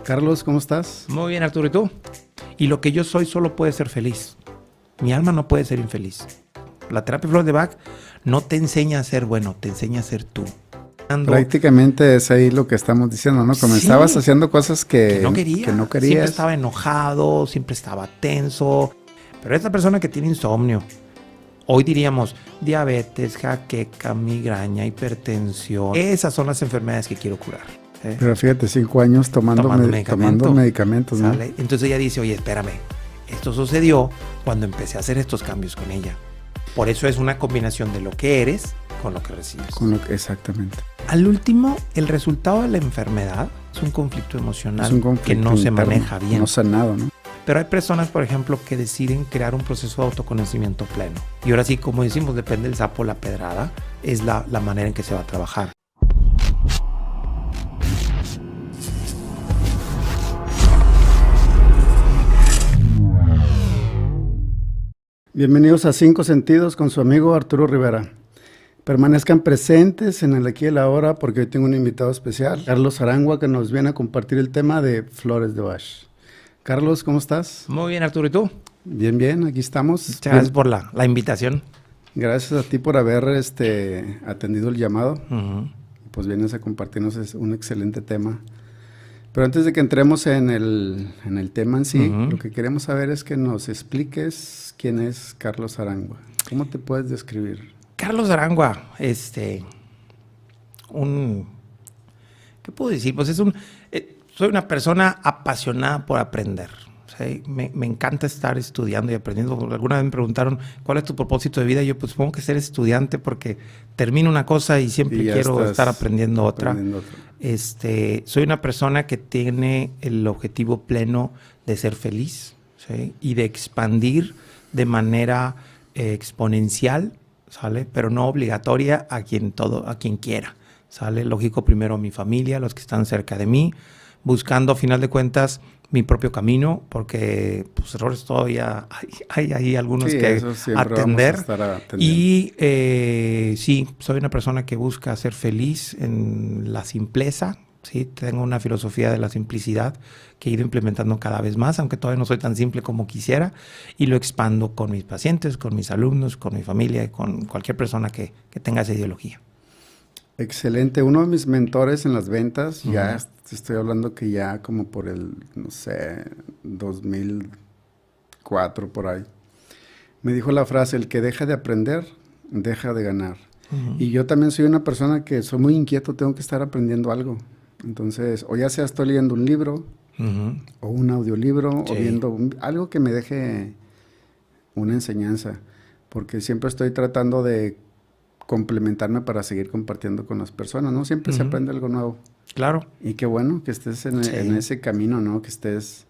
Carlos, ¿cómo estás? Muy bien, Arturo, ¿y tú? Y lo que yo soy solo puede ser feliz. Mi alma no puede ser infeliz. La terapia Flores de Bach no te enseña a ser bueno, te enseña a ser tú. Prácticamente es ahí lo que estamos diciendo, ¿no? Comenzabas Sí, haciendo cosas que no querías. Siempre estaba enojado, siempre estaba tenso. Pero esta persona que tiene insomnio, hoy diríamos diabetes, jaqueca, migraña, hipertensión. Esas son las enfermedades que quiero curar. Pero fíjate, 5 años tomando medicamentos, ¿no? ¿Sale? Entonces ella dice, oye, espérame, esto sucedió cuando empecé a hacer estos cambios con ella. Por eso es una combinación de lo que eres con lo que recibes. Exactamente. Al último, el resultado de la enfermedad es un conflicto emocional que no se maneja bien. No sanado, ¿no? Pero hay personas, por ejemplo, que deciden crear un proceso de autoconocimiento pleno. Y ahora sí, como decimos, depende del sapo la pedrada, es la manera en que se va a trabajar. Bienvenidos a 5 Sentidos con su amigo Arturo Rivera. Permanezcan presentes en el aquí y el ahora porque hoy tengo un invitado especial, Carlos Arangua, que nos viene a compartir el tema de Flores de Bach. Carlos, ¿cómo estás? Muy bien, Arturo, ¿y tú? Bien, bien, aquí estamos. Muchas gracias por la invitación. Gracias a ti por haber atendido el llamado. Pues vienes a compartirnos un excelente tema. Pero antes de que entremos en el tema en sí, lo que queremos saber es que nos expliques quién es Carlos Arangua. ¿Cómo te puedes describir? Carlos Arangua, ¿qué puedo decir? Pues soy una persona apasionada por aprender. ¿Sí? Me encanta estar estudiando y aprendiendo. Alguna vez me preguntaron, ¿cuál es tu propósito de vida? Y yo, pues supongo que ser estudiante porque termino una cosa y siempre quiero estar aprendiendo otra. Soy una persona que tiene el objetivo pleno de ser feliz, ¿sí? Y de expandir de manera exponencial, ¿sale? Pero no obligatoria a quien quiera, ¿sale? Lógico, primero mi familia, los que están cerca de mí, buscando a final de cuentas mi propio camino, porque pues errores todavía hay algunos que atender. Y sí, soy una persona que busca ser feliz en la simpleza. Sí, tengo una filosofía de la simplicidad que he ido implementando cada vez más, aunque todavía no soy tan simple como quisiera, y lo expando con mis pacientes, con mis alumnos, con mi familia y con cualquier persona que tenga esa ideología. Excelente. Uno de mis mentores en las ventas, ya estoy hablando que ya como por el, 2004 por ahí, me dijo la frase, el que deja de aprender, deja de ganar. Y yo también soy una persona que soy muy inquieto, tengo que estar aprendiendo algo. Entonces, o ya sea estoy leyendo un libro, o un audiolibro, o viendo algo que me deje una enseñanza, porque siempre estoy tratando de complementarme para seguir compartiendo con las personas, ¿no? Siempre se aprende algo nuevo. Claro. Y qué bueno que estés en ese camino, ¿no? Que estés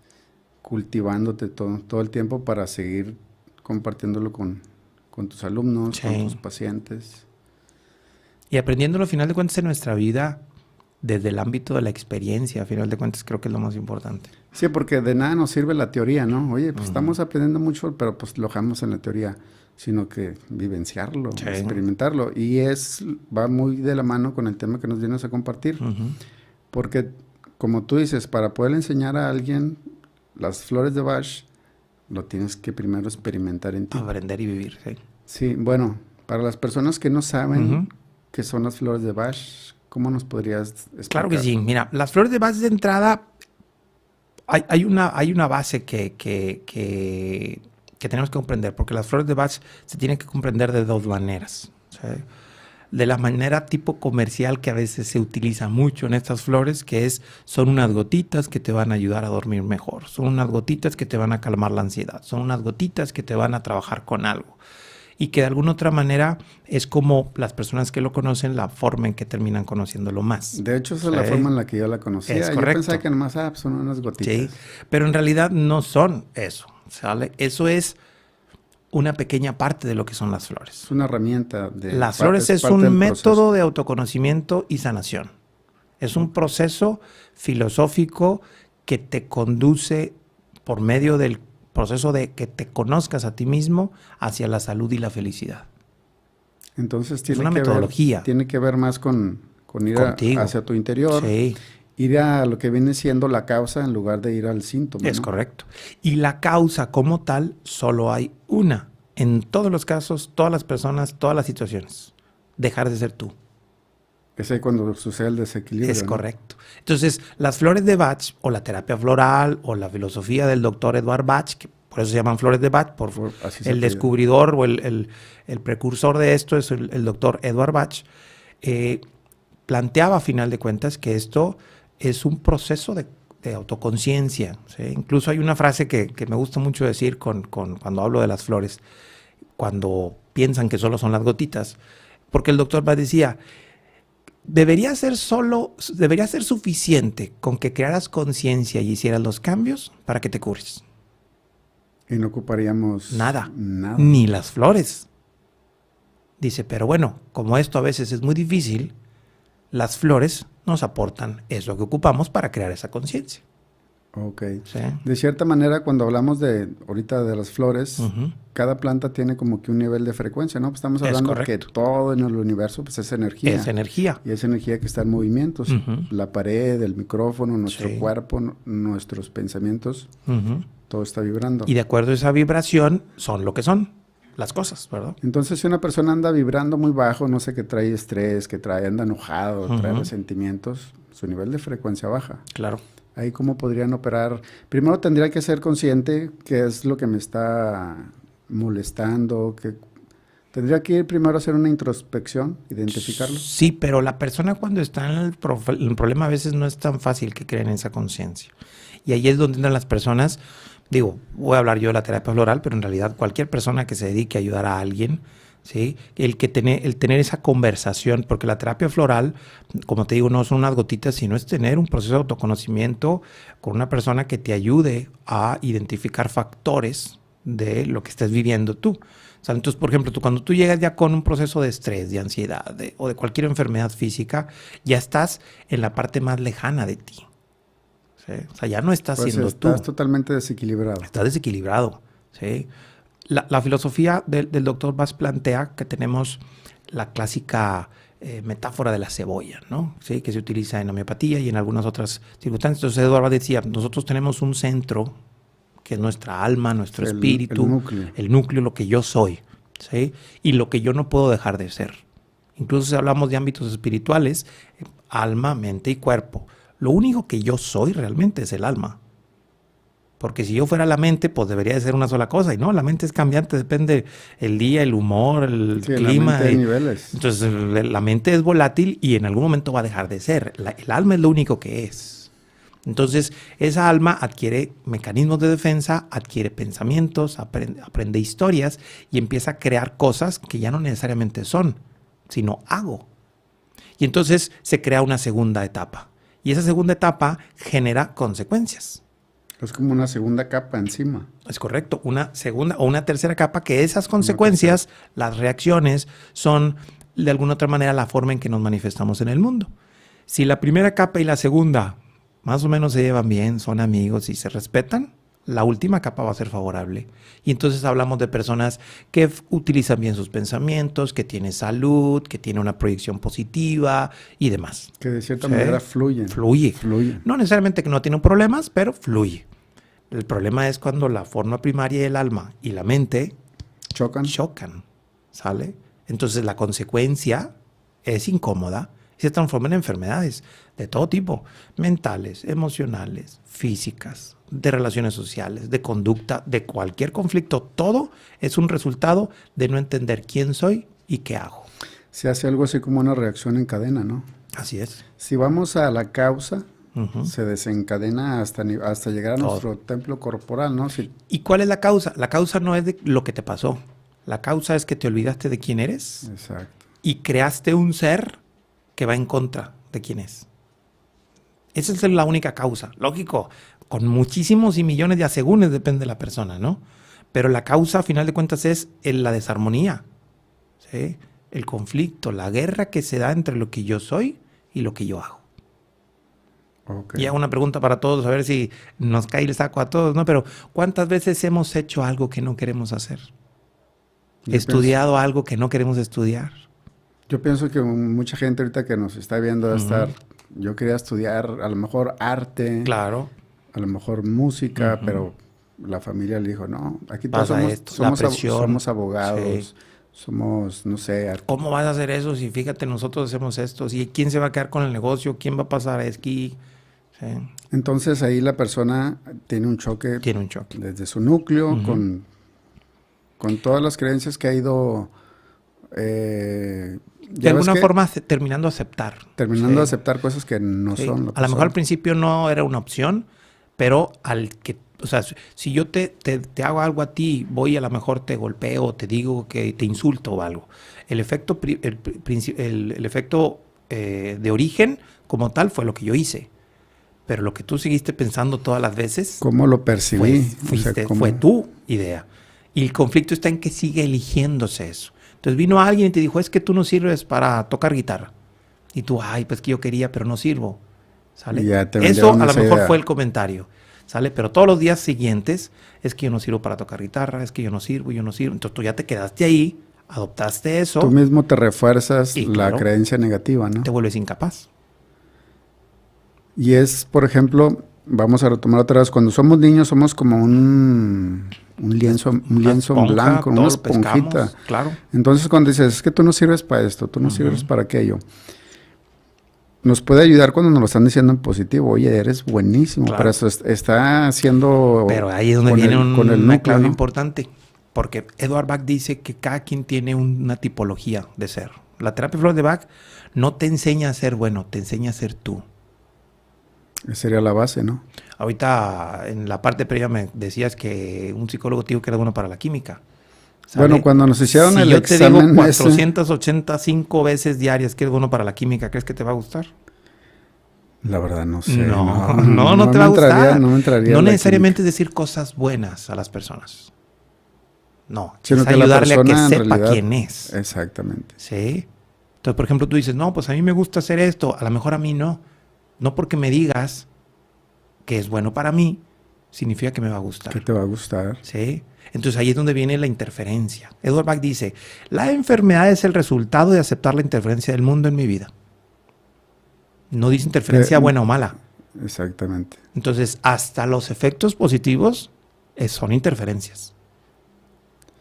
cultivándote todo el tiempo para seguir compartiéndolo con tus alumnos, con tus pacientes. Y aprendiéndolo, al final de cuentas, en nuestra vida, desde el ámbito de la experiencia, al final de cuentas, creo que es lo más importante. Sí, porque de nada nos sirve la teoría, ¿no? Oye, pues estamos aprendiendo mucho, pero pues lo dejamos en la teoría, sino que vivenciarlo, experimentarlo. Y va muy de la mano con el tema que nos vienes a compartir. Porque, como tú dices, para poder enseñar a alguien las flores de Bach, lo tienes que primero experimentar en ti. Aprender y vivir, sí. Sí, bueno, para las personas que no saben qué son las flores de Bach, ¿cómo nos podrías explicar? Claro que sí. Mira, las flores de Bach de entrada, hay una base que tenemos que comprender, porque las flores de Bach se tienen que comprender de dos maneras, ¿sí? De la manera tipo comercial que a veces se utiliza mucho en estas flores, que son unas gotitas que te van a ayudar a dormir mejor, son unas gotitas que te van a calmar la ansiedad, son unas gotitas que te van a trabajar con algo. Y que de alguna otra manera es como las personas que lo conocen, la forma en que terminan conociéndolo más. De hecho, esa es la forma en la que yo la conocía. Es correcto. Yo pensaba que nomás son unas gotitas. Sí, pero en realidad no son eso, ¿sale? Eso es una pequeña parte de lo que son las flores. Es una herramienta. Las flores es un método de autoconocimiento y sanación. Es un proceso filosófico que te conduce por medio del proceso de que te conozcas a ti mismo hacia la salud y la felicidad. Entonces es una metodología. Tiene que ver más con ir hacia tu interior Ir a lo que viene siendo la causa en lugar de ir al síntoma. Es ¿no? correcto. Y la causa como tal, solo hay una. En todos los casos, todas las personas, todas las situaciones. Dejar de ser tú. Es ahí cuando sucede el desequilibrio. Es ¿no? correcto. Entonces, las flores de Bach, o la terapia floral, o la filosofía del doctor Edward Bach, que por eso se llaman flores de Bach, el descubridor o el precursor de esto es el doctor Edward Bach, planteaba a final de cuentas que esto es un proceso de autoconciencia. ¿Sí? Incluso hay una frase que me gusta mucho decir cuando hablo de las flores, cuando piensan que solo son las gotitas, porque el doctor Bach decía, debería ser suficiente con que crearas conciencia y hicieras los cambios para que te cures. Y no ocuparíamos nada, ni las flores. Dice, pero bueno, como esto a veces es muy difícil, las flores nos aportan eso que ocupamos para crear esa conciencia. Ok. ¿Sí? De cierta manera, cuando hablamos ahorita de las flores, cada planta tiene como que un nivel de frecuencia, ¿no? Pues estamos hablando que todo en el universo pues es energía. Es energía. Y es energía que está en movimientos. La pared, el micrófono, nuestro cuerpo, nuestros pensamientos, todo está vibrando. Y de acuerdo a esa vibración, son lo que son las cosas, ¿verdad? Entonces, si una persona anda vibrando muy bajo, no sé, que trae estrés, anda enojado, trae resentimientos, su nivel de frecuencia baja. Claro. Ahí cómo podrían operar. Primero tendría que ser consciente qué es lo que me está molestando, que tendría que ir primero a hacer una introspección, identificarlo. Sí, pero la persona cuando está en el problema a veces no es tan fácil que creen en esa conciencia. Y ahí es donde entran las personas, digo, voy a hablar yo de la terapia floral, pero en realidad cualquier persona que se dedique a ayudar a alguien, ¿sí? El tener esa conversación, porque la terapia floral, como te digo, no son unas gotitas, sino es tener un proceso de autoconocimiento con una persona que te ayude a identificar factores de lo que estés viviendo tú. O sea, entonces, por ejemplo, cuando tú llegas ya con un proceso de estrés, de ansiedad o de cualquier enfermedad física, ya estás en la parte más lejana de ti. ¿Sí? O sea, ya no estás siendo tú. Estás totalmente desequilibrado. Estás desequilibrado, ¿sí? La filosofía del doctor Bach plantea que tenemos la clásica metáfora de la cebolla, ¿no? ¿Sí? Que se utiliza en homeopatía y en algunas otras circunstancias. Entonces, Eduardo decía, nosotros tenemos un centro que es nuestra alma, nuestro espíritu, el núcleo, lo que yo soy, ¿sí? Y lo que yo no puedo dejar de ser. Incluso si hablamos de ámbitos espirituales, alma, mente y cuerpo. Lo único que yo soy realmente es el alma. Porque si yo fuera la mente, pues debería de ser una sola cosa. Y no, la mente es cambiante, depende el día, el humor, el clima. La mente hay niveles. Entonces, la mente es volátil y en algún momento va a dejar de ser. El alma es lo único que es. Entonces, esa alma adquiere mecanismos de defensa, adquiere pensamientos, aprende historias y empieza a crear cosas que ya no necesariamente son, sino hago. Y entonces se crea una segunda etapa. Y esa segunda etapa genera consecuencias. Es como una segunda capa encima. Es correcto, una segunda o una tercera capa que esas consecuencias, las reacciones, son de alguna otra manera la forma en que nos manifestamos en el mundo. Si la primera capa y la segunda más o menos se llevan bien, son amigos y se respetan, la última capa va a ser favorable. Y entonces hablamos de personas que utilizan bien sus pensamientos, que tienen salud, que tienen una proyección positiva y demás. Que de cierta manera fluyen. Fluye. No necesariamente que no tienen problemas, pero fluye. El problema es cuando la forma primaria del alma y la mente chocan, ¿sale? Entonces la consecuencia es incómoda y se transforma en enfermedades de todo tipo, mentales, emocionales, físicas, de relaciones sociales, de conducta, de cualquier conflicto. Todo es un resultado de no entender quién soy y qué hago. Se hace algo así como una reacción en cadena, ¿no? Así es. Si vamos a la causa, se desencadena hasta llegar a nuestro templo corporal, ¿no? ¿Y cuál es la causa? La causa no es de lo que te pasó. La causa es que te olvidaste de quién eres. Exacto. Y creaste un ser que va en contra de quién es. Esa es la única causa. Lógico, con muchísimos y millones de asegúnes depende de la persona, ¿no? Pero la causa, a final de cuentas, es la desarmonía, ¿sí? El conflicto, la guerra que se da entre lo que yo soy y lo que yo hago. Okay. Y hago una pregunta para todos, a ver si nos cae el saco a todos, ¿no? Pero ¿cuántas veces hemos hecho algo que no queremos hacer? Estudiado algo que no queremos estudiar. Yo pienso que mucha gente ahorita que nos está viendo va a estar yo quería estudiar a lo mejor arte, Claro. a lo mejor música, pero la familia le dijo, no, aquí todos Pasa esto, la presión. somos abogados, Sí. somos, no sé, ¿Cómo vas a hacer eso si fíjate, nosotros hacemos esto? ¿Y quién se va a quedar con el negocio? ¿Quién va a pasar aquí? Sí. Entonces ahí la persona tiene un choque Tiene un choque. desde su núcleo con todas las creencias que ha ido De ya ves alguna que forma terminando de aceptar. terminando Sí. de aceptar cosas que no Sí. son lo que A lo mejor son. al principio no era una opción, pero o sea, si yo te hago algo a ti, voy a lo mejor te golpeo, te digo que te insulto o algo. El efecto, el efecto de origen como tal fue lo que yo hice. Pero lo que tú seguiste pensando todas las veces ¿Cómo lo percibí? fue tu idea. Y el conflicto está en que sigue eligiéndose eso. Entonces vino alguien y te dijo, es que tú no sirves para tocar guitarra. Y tú, ay, pues que yo quería, pero no sirvo. ¿Sale? Y ya te Eso vendieron a lo esa mejor idea. fue el comentario. ¿Sale? Pero todos los días siguientes es que yo no sirvo para tocar guitarra, es que yo no sirvo. Entonces tú ya te quedaste ahí, adoptaste eso, Tú mismo te refuerzas Y la claro, creencia negativa, ¿no? te vuelves incapaz. Y es, por ejemplo, vamos a retomar otra vez, cuando somos niños somos como un lienzo Una en esponja, blanco, todo una lo pescamos, esponjita. claro. Entonces cuando dices, es que tú no sirves para esto, tú no sirves para aquello, nos puede ayudar cuando nos lo están diciendo en positivo. Oye, eres buenísimo, Claro. pero eso está haciendo Pero ahí es donde con viene con el una núcleo, clave ¿no? importante. Porque Edward Bach dice que cada quien tiene una tipología de ser. La terapia flor de Bach no te enseña a ser bueno, te enseña a ser tú. Esa sería la base, ¿no? Ahorita en la parte previa me decías que un psicólogo te dijo que era bueno para la química. ¿Sale? Bueno, cuando nos hicieron si el yo te examen digo ese- 485 veces diarias que es bueno para la química, ¿crees que te va a gustar? La verdad no sé. No te va a gustar. No me entraría No la necesariamente química. es decir cosas buenas a las personas. No, Sino es que la ayudarle a que persona en sepa realidad- quién es. Exactamente. ¿Sí? Entonces, por ejemplo, tú dices, no, pues a mí me gusta hacer esto, a lo mejor a mí no. No porque me digas que es bueno para mí, significa que me va a gustar. ¿Qué te va a gustar? ¿Sí? Entonces ahí es donde viene la interferencia. Edward Bach dice, la enfermedad es el resultado de aceptar la interferencia del mundo en mi vida. No dice interferencia buena o mala. Exactamente. Entonces, hasta los efectos positivos son interferencias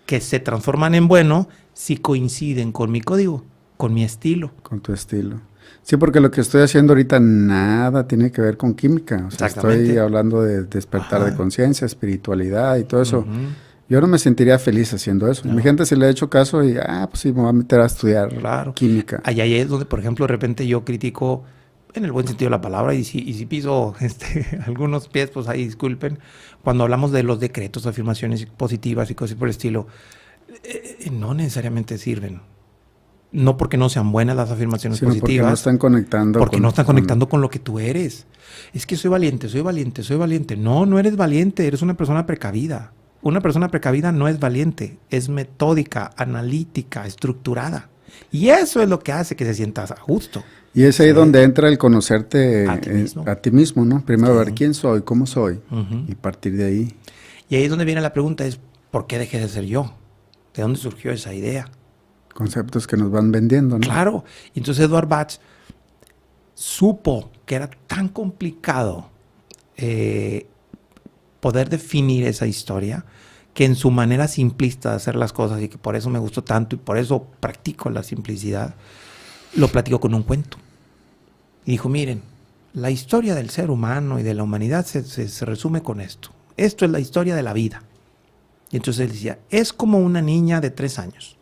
que se transforman en bueno si coinciden con mi código, con mi estilo. Con tu estilo. Sí, porque lo que estoy haciendo ahorita nada tiene que ver con química. O sea, Exactamente. estoy hablando de despertar Ajá. de conciencia, espiritualidad y todo eso. Ujú. Yo no me sentiría feliz haciendo eso. No. Mi gente se le ha hecho caso y, pues sí, me voy a meter a estudiar Claro. química. Allá es donde, por ejemplo, de repente yo critico, en el buen sentido de la palabra, y si piso algunos pies, pues ahí disculpen, cuando hablamos de los decretos, afirmaciones positivas y cosas por el estilo, no necesariamente sirven. No porque no sean buenas las afirmaciones Sino porque positivas, no están conectando. porque no están conectando con lo que tú eres. Es que soy valiente, soy valiente, soy valiente. No, no eres valiente, eres una persona precavida. Una persona precavida no es valiente, es metódica, analítica, estructurada. Y eso es lo que hace que se sientas a gusto. Y es ahí Sí. donde entra el conocerte A ti mismo. ¿no? Primero Sí. ver quién soy, cómo soy, Ujú. y partir de ahí. Y ahí es donde viene la pregunta, es ¿por qué dejé de ser yo? ¿De dónde surgió esa idea? Conceptos que nos van vendiendo, ¿no? Claro. Y entonces Edward Bach supo que era tan complicado poder definir esa historia, que en su manera simplista de hacer las cosas, y que por eso me gustó tanto y por eso practico la simplicidad, lo platicó con un cuento. Y dijo, miren, la historia del ser humano y de la humanidad se resume con esto. Esto es la historia de la vida. Y entonces él decía, es como una niña de 3 años.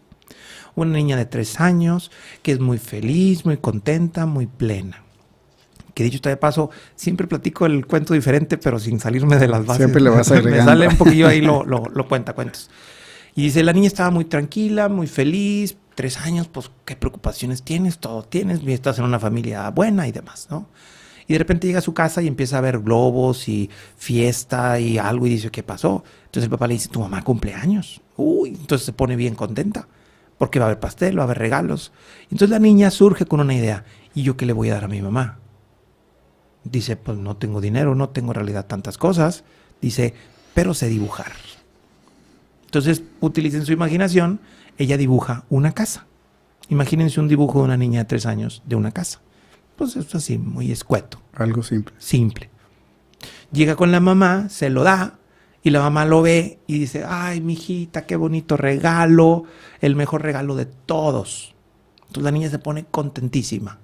Una niña de 3 años que es muy feliz, muy contenta, muy plena. Que dicho está de paso, siempre platico el cuento diferente, pero sin salirme de las bases. Siempre le vas Me agregando. sale un poquillo ahí lo cuenta cuentos. Y dice, la niña estaba muy tranquila, muy feliz, 3 años, pues, ¿qué preocupaciones tienes? Todo tienes, y estás en una familia buena y demás, ¿no? Y de repente llega a su casa y empieza a ver globos y fiesta y algo, y dice, ¿qué pasó? Entonces el papá le dice, tu mamá cumple años. Uy, entonces se pone bien contenta, porque va a haber pastel, va a haber regalos. Entonces la niña surge con una idea, ¿y yo qué le voy a dar a mi mamá? Dice, pues no tengo dinero, no tengo en realidad tantas cosas. Dice, pero sé dibujar. Entonces, utilicen su imaginación, ella dibuja una casa. Imagínense un dibujo de una niña de 3 años de una casa. pues es así, muy escueto. Algo simple. Simple. Llega con la mamá, se lo da, y la mamá lo ve y dice, ay, mijita, qué bonito regalo, el mejor regalo de todos. Entonces la niña se pone contentísima.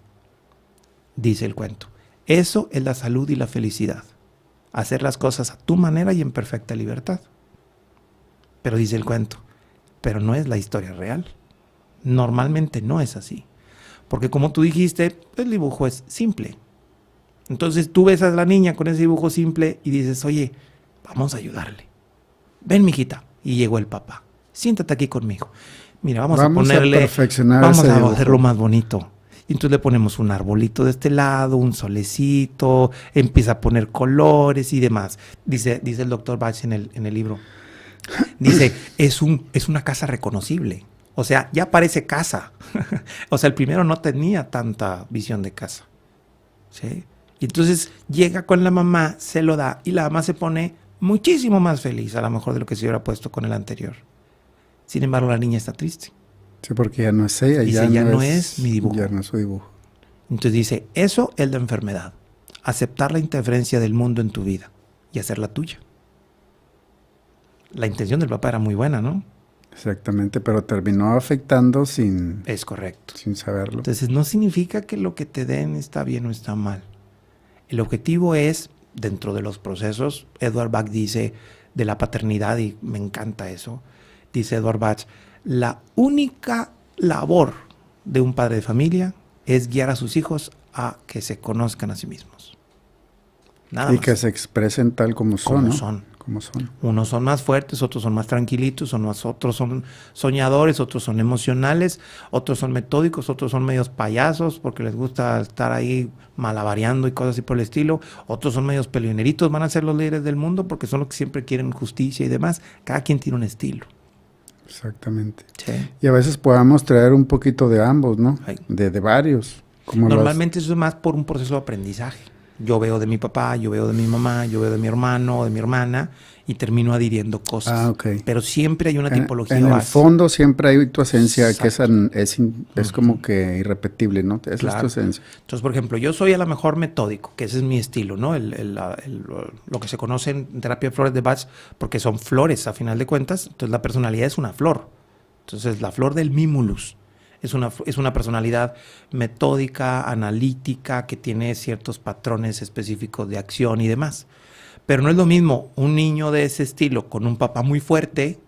Dice el cuento. Eso es la salud y la felicidad. Hacer las cosas a tu manera y en perfecta libertad. Pero dice el cuento, pero no es la historia real. Normalmente no es así. Porque como tú dijiste, el dibujo es simple. Entonces tú ves a la niña con ese dibujo simple y dices, oye, vamos a ayudarle. Ven, mijita. Y llegó el papá. Siéntate aquí conmigo. Mira, vamos a ponerle, perfeccionar vamos ese a dibujo. hacerlo más bonito. Y entonces le ponemos un arbolito de este lado, un solecito, empieza a poner colores y demás. Dice el doctor Bach en el libro. Dice, es una casa reconocible. O sea, ya parece casa. O sea, el primero no tenía tanta visión de casa. ¿Sí? Y entonces llega con la mamá, se lo da y la mamá se pone muchísimo más feliz, a lo mejor de lo que se hubiera puesto con el anterior. Sin embargo, la niña está triste. Sí, porque ya no es ella. Dice, ya no es mi dibujo. Ya no es su dibujo. Entonces dice, eso es la enfermedad. Aceptar la interferencia del mundo en tu vida y hacerla tuya. La intención del papá era muy buena, ¿no? Exactamente, pero terminó afectando sin... Es correcto. Sin saberlo. Entonces no significa que lo que te den está bien o está mal. El objetivo es, dentro de los procesos, Edward Bach dice de la paternidad, y me encanta eso, dice Edward Bach, la única labor de un padre de familia es guiar a sus hijos a que se conozcan a sí mismos. Nada más. Que se expresen tal como son, Como ¿no? son. Como son. Unos son más fuertes, otros son más tranquilitos, otros son soñadores, otros son emocionales, otros son metódicos, otros son medios payasos porque les gusta estar ahí malabareando y cosas así por el estilo. Otros son medios peleoneritos, van a ser los líderes del mundo porque son los que siempre quieren justicia y demás. Cada quien tiene un estilo. Exactamente. Sí. Y a veces podamos traer un poquito de ambos, ¿no? Ay. De varios. Como Normalmente eso es más por un proceso de aprendizaje. Yo veo de mi papá, yo veo de mi mamá, yo veo de mi hermano o de mi hermana y termino adhiriendo cosas. Ah, ok. Pero siempre hay una tipología En el base. fondo siempre hay tu esencia, Exacto. que es como que irrepetible, ¿no? Esa Claro. es tu esencia. Entonces, por ejemplo, yo soy a lo mejor metódico, que ese es mi estilo, ¿no? Lo que se conoce en terapia de flores de Bach, porque son flores a final de cuentas. Entonces, la personalidad es una flor. Entonces, la flor del mimulus es una personalidad metódica, analítica, que tiene ciertos patrones específicos de acción y demás. Pero no es lo mismo un niño de ese estilo con un papá muy fuerte,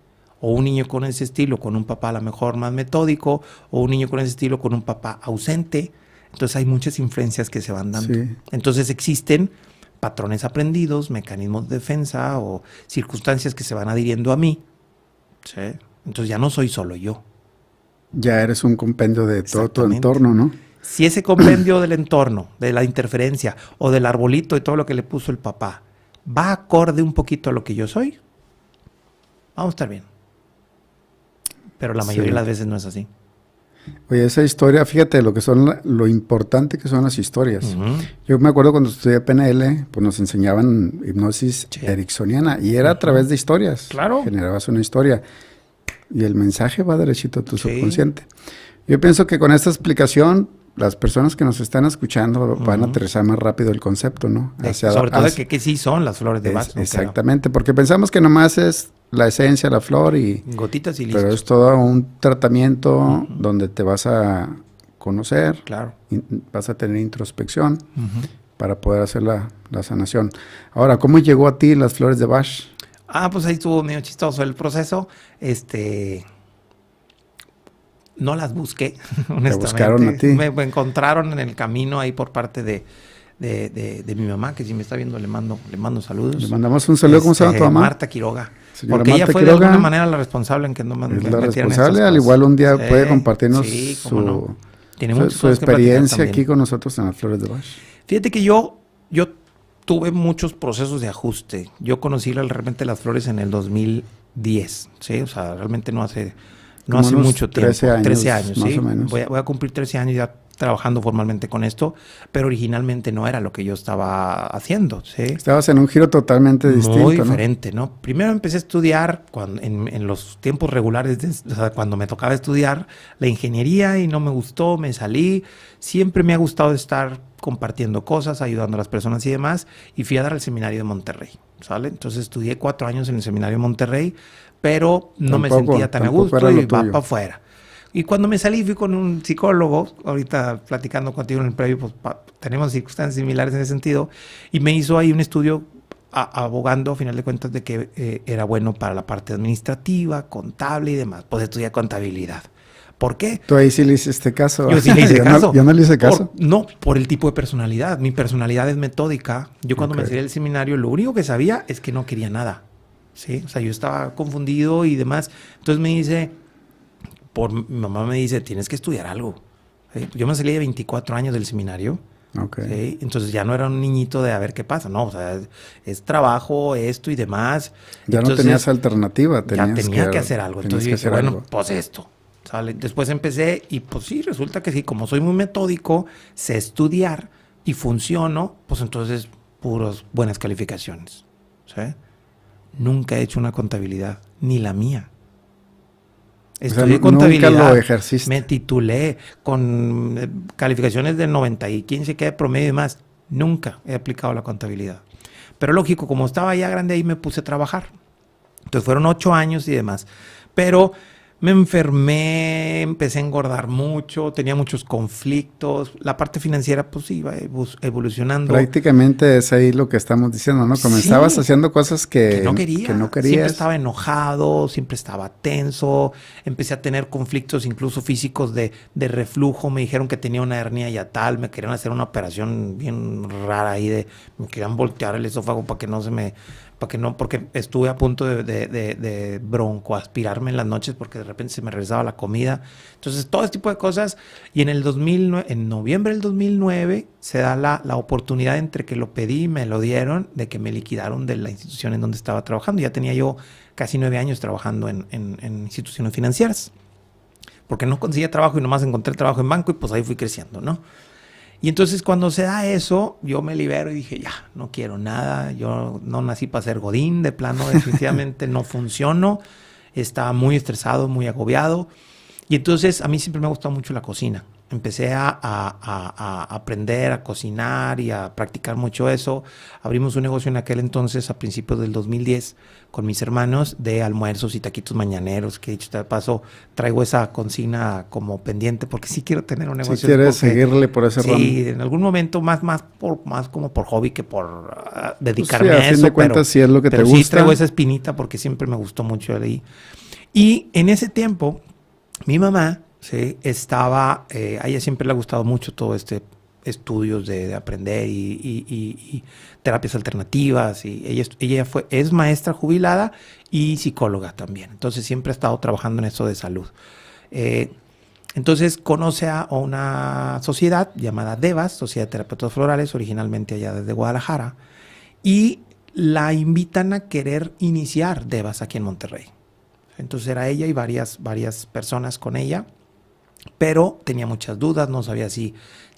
o un niño con ese estilo con un papá a lo mejor más metódico, o un niño con ese estilo con un papá ausente. Entonces hay muchas influencias que se van dando. Sí. Entonces existen patrones aprendidos, mecanismos de defensa o circunstancias que se van adhiriendo a mí. ¿Sí? Entonces ya no soy solo yo. Ya eres un compendio de todo tu Exactamente. entorno, ¿no? Si ese compendio del entorno, de la interferencia o del arbolito y todo lo que le puso el papá, va acorde un poquito a lo que yo soy, vamos a estar bien. Pero la mayoría Sí. de las veces no es así. Oye, esa historia, fíjate lo importante que son las historias. Ujú. Yo me acuerdo cuando estudié PNL, pues nos enseñaban hipnosis Sí. ericksoniana y era a través de historias. Claro. Generabas una historia y el mensaje va derechito a tu Sí. subconsciente. Yo pienso que con esta explicación, las personas que nos están escuchando van a aterrizar más rápido el concepto, ¿no? Sobre todo de que sí son las flores de Bach. ¿no? Exactamente, porque pensamos que nomás es la esencia, la flor, Gotitas y listo. pero es todo un tratamiento donde te vas a conocer, Claro. vas a tener introspección para poder hacer la sanación. Ahora, ¿cómo llegó a ti las flores de Bach? Pues ahí estuvo medio chistoso el proceso. No las busqué, honestamente. buscaron a ti. Me encontraron en el camino ahí por parte de mi mamá, que si me está viendo le mando saludos. Le mandamos un saludo. ¿Cómo se llama tu mamá? Marta Quiroga. Señora Porque ella Marta fue Quiroga, de alguna manera la responsable en que no me es la metieran en estas responsable, al cosas. igual un día Sí, puede compartirnos sí, cómo no. Tiene su muchas cosas que platicar experiencia también. aquí con nosotros en las flores de Bach. Fíjate que yo tuve muchos procesos de ajuste. Yo conocí realmente las flores en el 2010, ¿sí? O sea, realmente no hace Como unos mucho tiempo. 13 años, 13 años, más ¿sí? o menos. Voy a cumplir 13 años ya trabajando formalmente con esto, pero originalmente no era lo que yo estaba haciendo, ¿sí? Estabas en un giro totalmente distinto, muy diferente, ¿no? Primero empecé a estudiar en los tiempos regulares, o sea, cuando me tocaba estudiar la ingeniería y no me gustó, me salí. Siempre me ha gustado estar compartiendo cosas, ayudando a las personas y demás, y fui a dar al seminario de Monterrey, ¿sale? Entonces estudié 4 años en el seminario de Monterrey, pero no me sentía tan a gusto y va para afuera. Y cuando me salí fui con un psicólogo, ahorita platicando contigo en el previo, pues tenemos circunstancias similares en ese sentido, y me hizo ahí un estudio abogando, a final de cuentas, de que era bueno para la parte administrativa, contable y demás. Pues estudié contabilidad. ¿Por qué? ¿Tú ahí sí le hiciste caso? Yo sí le hice caso. Yo no le hice caso. Por el tipo de personalidad. Mi personalidad es metódica. Yo cuando me salí del seminario, lo único que sabía es que no quería nada. ¿Sí? O sea, yo estaba confundido y demás. Entonces me dice, mi mamá me dice, tienes que estudiar algo. ¿Sí? Yo me salí de 24 años del seminario. ¿Sí? Entonces ya no era un niñito de a ver qué pasa. No, o sea, es trabajo, esto y demás. Ya entonces, no tenías alternativa. Ya tenía que hacer algo. Entonces yo dije, bueno, pues esto. ¿Sale? Después empecé y pues sí, resulta que sí, como soy muy metódico, sé estudiar y funciono, pues entonces puras buenas calificaciones. ¿Sí? Nunca he hecho una contabilidad, ni la mía. Estudié contabilidad, nunca lo ejerciste. Me titulé con calificaciones de 90 y 15 que de promedio y más. Nunca he aplicado la contabilidad. Pero lógico, como estaba ya grande ahí me puse a trabajar. Entonces fueron 8 años y demás. Pero me enfermé, empecé a engordar mucho, tenía muchos conflictos. La parte financiera pues iba evolucionando. Prácticamente es ahí lo que estamos diciendo, ¿no? Comenzabas haciendo cosas que no querías. Siempre estaba enojado, siempre estaba tenso. Empecé a tener conflictos incluso físicos de reflujo. Me dijeron que tenía una hernia yatal. Me querían hacer una operación bien rara ahí me querían voltear el esófago para que no se me... porque estuve a punto de broncoaspirarme en las noches porque de repente se me regresaba la comida. Entonces, todo este tipo de cosas. Y en noviembre del 2009 se da la oportunidad entre que lo pedí y me lo dieron de que me liquidaron de la institución en donde estaba trabajando. Ya tenía yo casi 9 años trabajando en instituciones financieras. Porque no conseguía trabajo y nomás encontré trabajo en banco y pues ahí fui creciendo, ¿no? Y entonces cuando se da eso, yo me libero y dije, ya, no quiero nada, yo no nací para ser godín, de plano definitivamente no funciono, estaba muy estresado, muy agobiado. Y entonces a mí siempre me ha gustado mucho la cocina. Empecé a aprender a cocinar y a practicar mucho eso. Abrimos un negocio en aquel entonces, a principios del 2010, con mis hermanos, de almuerzos y taquitos mañaneros, que dicho de paso, traigo esa consigna como pendiente, porque sí quiero tener un negocio. Si quieres seguirle por ese ramo. Sí, en algún momento más como por hobby que por dedicarme pues sí, a eso. Fin de cuentas, si es lo que te gusta. Pero sí traigo esa espinita porque siempre me gustó mucho ahí. Y en ese tiempo, mi mamá... Sí, a ella siempre le ha gustado mucho todo estudios de aprender y terapias alternativas. Y ella es maestra jubilada y psicóloga también. Entonces siempre ha estado trabajando en eso de salud. Entonces conoce a una sociedad llamada Devas, Sociedad de Terapeutas Florales, originalmente allá desde Guadalajara, y la invitan a querer iniciar Devas aquí en Monterrey. Entonces era ella y varias personas con ella. Pero tenía muchas dudas, no sabía si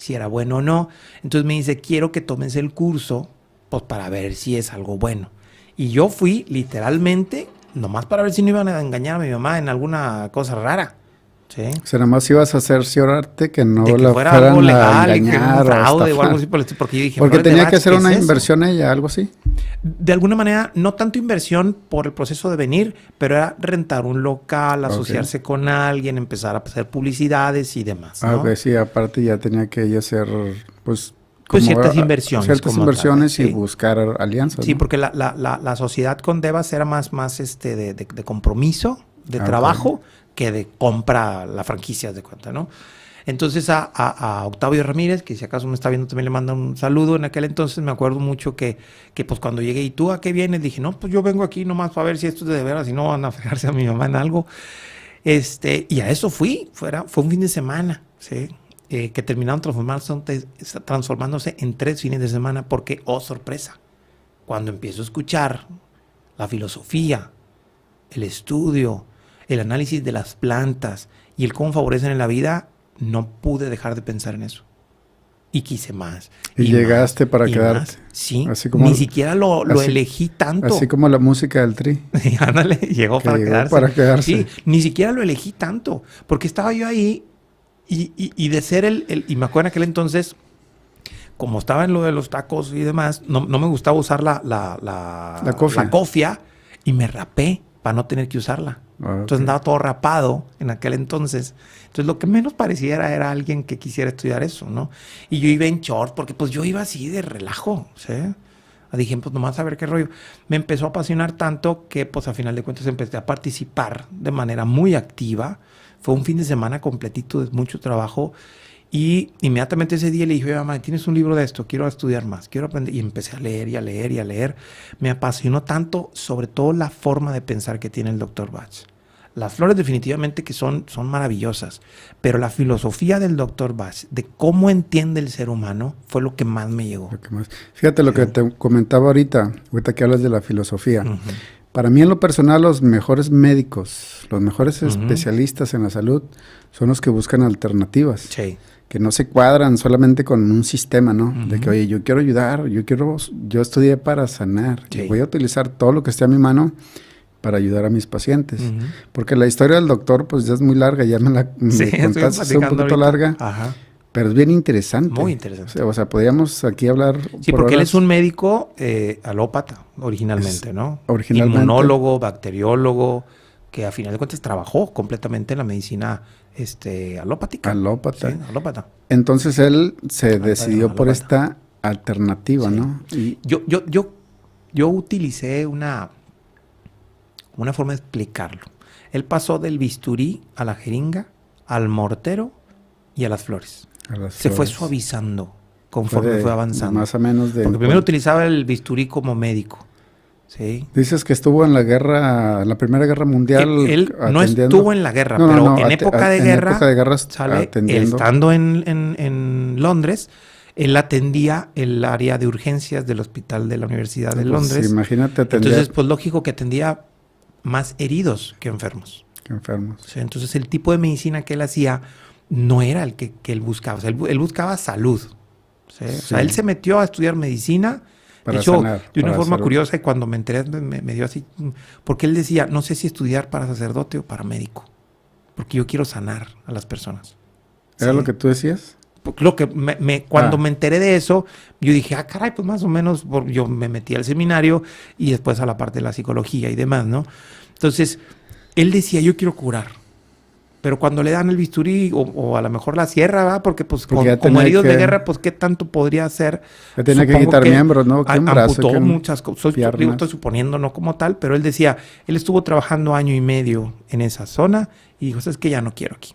era bueno o no. Entonces me dice, quiero que tomes el curso pues para ver si es algo bueno. Y yo fui literalmente, nomás para ver si no iban a engañar a mi mamá en alguna cosa rara. ¿Sí? O sea, nada más ibas a cerciorarte que no de que la fuera fueran algo legal, a engañar y que un fraude o algo así por el estilo, porque yo dije, porque tenía que hacer una inversión ella, algo así. De alguna manera, no tanto inversión por el proceso de venir, pero era rentar un local, asociarse con alguien, empezar a hacer publicidades y demás, ¿no? Ok, sí, aparte ya tenía que ella hacer, pues ciertas inversiones. Ciertas inversiones tal, y buscar alianzas. Sí, ¿no? porque la sociedad con Devas era más de compromiso, de trabajo, que de compra la franquicia, de cuenta, ¿no? Entonces a Octavio Ramírez, que si acaso me está viendo también le manda un saludo. En aquel entonces me acuerdo mucho que pues cuando llegué, ¿y tú a qué vienes? Dije, no, pues yo vengo aquí nomás para ver si esto es de veras, si no van a fregarse a mi mamá en algo. Y a eso fue un fin de semana, ¿sí? Que terminaron transformándose en 3 fines de semana porque, oh sorpresa, cuando empiezo a escuchar la filosofía, el estudio, el análisis de las plantas y el cómo favorecen en la vida, no pude dejar de pensar en eso. Y quise más. Y llegaste para quedarte. Más. Sí, así como, ni siquiera lo elegí tanto. Así como la música del Tri. Ándale, llegó para quedarse. Sí, ni siquiera lo elegí tanto. Porque estaba yo ahí y de ser y me acuerdo en aquel entonces, como estaba en lo de los tacos y demás, no me gustaba usar la cofia y me rapé para no tener que usarla. Entonces andaba todo rapado en aquel entonces. Entonces lo que menos pareciera era alguien que quisiera estudiar eso, ¿no? Y yo iba en short porque pues yo iba así de relajo, ¿sí? Dije, pues nomás a ver qué rollo. Me empezó a apasionar tanto que pues a final de cuentas empecé a participar de manera muy activa. Fue un fin de semana completito de mucho trabajo. Y inmediatamente ese día le dije, mamá, ¿tienes un libro de esto? Quiero estudiar más, quiero aprender. Y empecé a leer y a leer y a leer. Me apasionó tanto, sobre todo la forma de pensar que tiene el Dr. Bach. Las flores definitivamente que son maravillosas, pero la filosofía del Dr. Bach, de cómo entiende el ser humano, fue lo que más me llegó. Fíjate lo que te comentaba ahorita que hablas de la filosofía. Para mí en lo personal los mejores médicos, los mejores especialistas en la salud son los que buscan alternativas. Sí. Que no se cuadran solamente con un sistema, ¿no? De que, oye, yo quiero ayudar, yo estudié para sanar. Sí. Y voy a utilizar todo lo que esté a mi mano para ayudar a mis pacientes. Porque la historia del doctor, pues ya es muy larga, ya me contaste, es un poquito ahorita larga. Ajá. Pero es bien interesante. Muy interesante. O sea, podríamos aquí hablar. Sí, porque él es un médico alópata, originalmente, ¿no? Originalmente. Inmunólogo, bacteriólogo, que a final de cuentas trabajó completamente en la medicina alópata. Alópata. Sí, alópata. Entonces él se decidió por esta alternativa, sí, ¿no? Y yo utilicé una forma de explicarlo. Él pasó del bisturí a la jeringa, al mortero y a las flores. Se fue suavizando conforme fue avanzando. Más o menos de... Porque primero utilizaba el bisturí como médico. ¿Sí? Dices que estuvo en la Primera Guerra Mundial. Él no estuvo en la guerra, pero en época de guerra, estando en Londres, él atendía el área de urgencias del hospital de la Universidad de Londres. Imagínate atender. Entonces, pues lógico que atendía más heridos que enfermos. Sí, entonces, el tipo de medicina que él hacía no era el que él buscaba. O sea, él buscaba salud. ¿Sí? Sí. O sea, él se metió a estudiar medicina. Para de hecho, sanar, de una forma curiosa, y cuando me enteré me dio así, porque él decía, no sé si estudiar para sacerdote o para médico, porque yo quiero sanar a las personas. ¿Era lo que tú decías? Lo que cuando me enteré de eso, yo dije, caray, pues más o menos, yo me metí al seminario y después a la parte de la psicología y demás, ¿no? Entonces, él decía, yo quiero curar. Pero cuando le dan el bisturí o a lo mejor la sierra, ¿verdad? Porque pues como heridos de guerra, pues ¿qué tanto podría hacer? Ya tenía que quitar miembros, ¿no? Amputó muchas cosas. Estoy suponiendo, no como tal, pero él decía, él estuvo trabajando 1 año y medio en esa zona y dijo, es que ya no quiero aquí.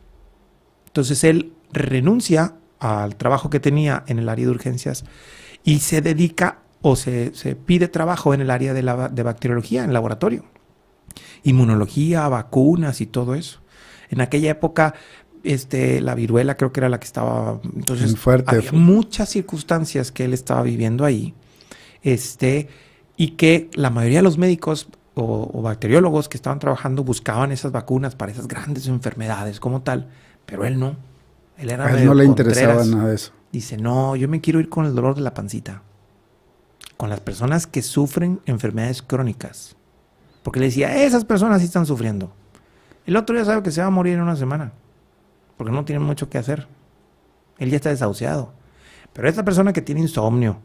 Entonces él renuncia al trabajo que tenía en el área de urgencias y se dedica o se pide trabajo en el área de bacteriología, en laboratorio. Inmunología, vacunas y todo eso. En aquella época, la viruela creo que era la que estaba... Entonces, había muchas circunstancias que él estaba viviendo ahí. Y que la mayoría de los médicos o bacteriólogos que estaban trabajando buscaban esas vacunas para esas grandes enfermedades como tal. Pero él no. Él era a él no le interesaba nada de eso. Dice, no, yo me quiero ir con el dolor de la pancita. Con las personas que sufren enfermedades crónicas. Porque le decía, esas personas sí están sufriendo. El otro ya sabe que se va a morir en 1 semana, porque no tiene mucho que hacer. Él ya está desahuciado. Pero esta persona que tiene insomnio,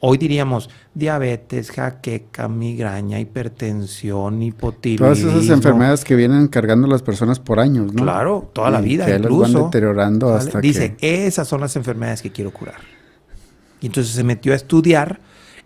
hoy diríamos diabetes, jaqueca, migraña, hipertensión, hipotiroidismo. Todas esas enfermedades que vienen cargando las personas por años, ¿no? Claro, toda la vida, que incluso. Las van deteriorando hasta dice, esas son las enfermedades que quiero curar. Y entonces se metió a estudiar.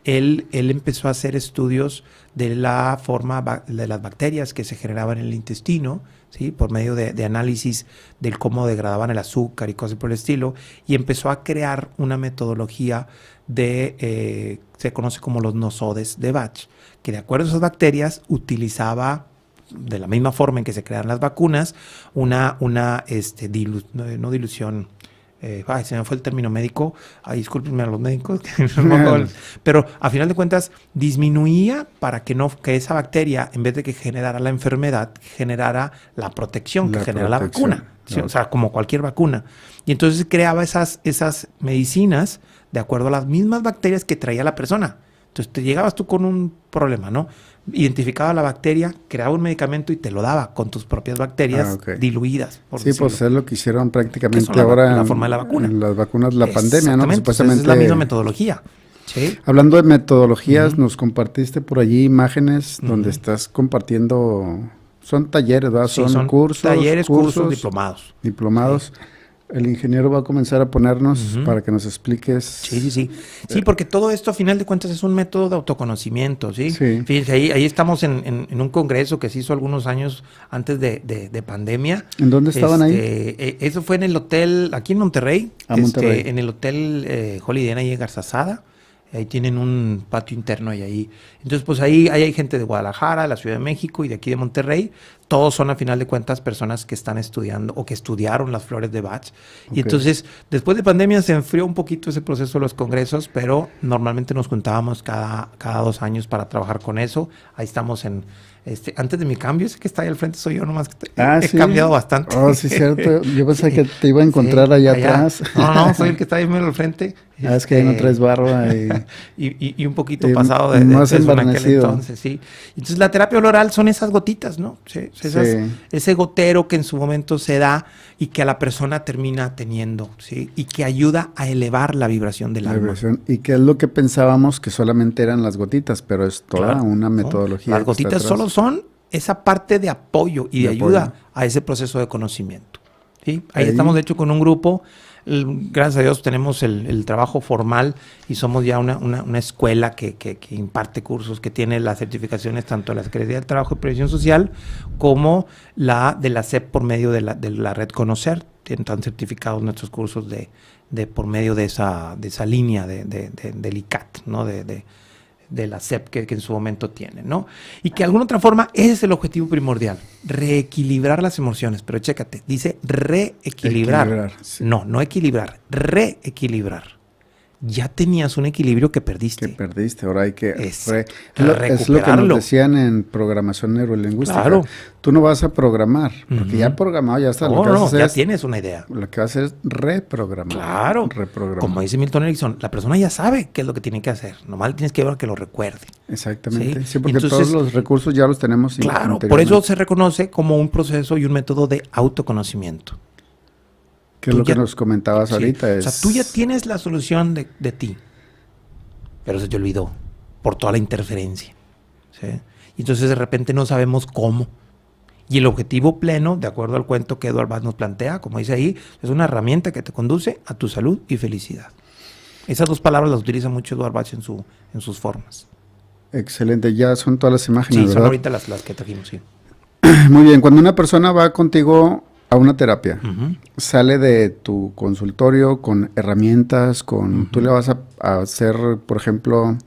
Él empezó a hacer estudios de la forma de las bacterias que se generaban en el intestino, ¿sí? Por medio de análisis de cómo degradaban el azúcar y cosas por el estilo, y empezó a crear una metodología se conoce como los nosodes de Bach, que de acuerdo a esas bacterias utilizaba, de la misma forma en que se crean las vacunas, no dilución, se me fue el término médico, discúlpenme a los médicos, pero a final de cuentas disminuía para que esa bacteria, en vez de que generara la enfermedad, generara la protección que genera la vacuna, ¿sí? O sea, como cualquier vacuna. Y entonces creaba esas medicinas de acuerdo a las mismas bacterias que traía la persona. Entonces te llegabas tú con un problema, ¿no? Identificaba la bacteria, creaba un medicamento y te lo daba con tus propias bacterias diluidas. Sí, decirlo. Pues es lo que hicieron prácticamente ahora la forma de la vacuna. En las vacunas de la pandemia, ¿no? Supuestamente es la misma metodología. ¿Sí? Hablando de metodologías, nos compartiste por allí imágenes donde estás compartiendo, son talleres, ¿verdad? Sí, son cursos. Talleres, cursos, diplomados. Diplomados. Sí. El ingeniero va a comenzar a ponernos para que nos expliques. Sí, porque todo esto, a final de cuentas, es un método de autoconocimiento, ¿sí? Fíjense, ahí estamos en un congreso que se hizo algunos años antes de pandemia. ¿En dónde estaban ahí? Eso fue en el hotel, aquí en Monterrey. Monterrey. En el hotel Holiday Inn, ahí en Garzazada. Ahí tienen un patio interno y ahí. Entonces, pues ahí hay gente de Guadalajara, de la Ciudad de México y de aquí de Monterrey. Todos son, a final de cuentas, personas que están estudiando o que estudiaron las flores de Bach. Y entonces, después de pandemia se enfrió un poquito ese proceso de los congresos, pero normalmente nos juntábamos cada 2 años para trabajar con eso. Ahí estamos antes de mi cambio, ese que está ahí al frente soy yo, nomás que he cambiado bastante. Oh, sí, cierto. Yo pensé que te iba a encontrar allá atrás. No, soy el que está ahí medio al frente. Es que ahí no traes barba. Y un poquito pasado de más en aquel entonces, sí. Entonces la terapia oral son esas gotitas, ¿no? Ese gotero que en su momento se da y que a la persona termina teniendo, ¿sí? Y que ayuda a elevar la vibración del alma. Y que es lo que pensábamos que solamente eran las gotitas, pero es toda una metodología. Las gotitas solo son esa parte de apoyo y de ayuda a ese proceso de conocimiento, ¿sí? Ahí estamos, de hecho, con un grupo. Gracias a Dios tenemos el trabajo formal y somos ya una escuela que imparte cursos, que tiene las certificaciones tanto de la Secretaría del Trabajo y Previsión Social como la de la SEP por medio de la red Conocer. Están certificados nuestros cursos por medio de esa línea del ICAT, ¿no? De la SEP que en su momento tiene, ¿no? Y que de alguna otra forma ese es el objetivo primordial, reequilibrar las emociones. Pero chécate, dice reequilibrar. No equilibrar, reequilibrar. Ya tenías un equilibrio que perdiste. Ahora hay que recuperarlo. Es lo que nos decían en programación neurolingüística. Claro. Tú no vas a programar, porque ya programado, ya está. Ya tienes una idea. Lo que vas a hacer es reprogramar. Claro. Como dice Milton Erickson, la persona ya sabe qué es lo que tiene que hacer. Nomás tienes que ver que lo recuerde. Exactamente. Sí, porque entonces, todos los recursos ya los tenemos. Claro, por eso se reconoce como un proceso y un método de autoconocimiento. Que es lo que nos comentabas ahorita. O sea, tú ya tienes la solución de ti, pero se te olvidó por toda la interferencia. ¿Sí? Y entonces de repente no sabemos cómo. Y el objetivo pleno, de acuerdo al cuento que Edward Bach nos plantea, como dice ahí, es una herramienta que te conduce a tu salud y felicidad. Esas 2 palabras las utiliza mucho Edward Bach en sus formas. Excelente, ya son todas las imágenes, Sí, ¿verdad? Son ahorita las que trajimos, sí. Muy bien, cuando una persona va contigo a una terapia, sale de tu consultorio con herramientas, tú le vas a hacer, por ejemplo,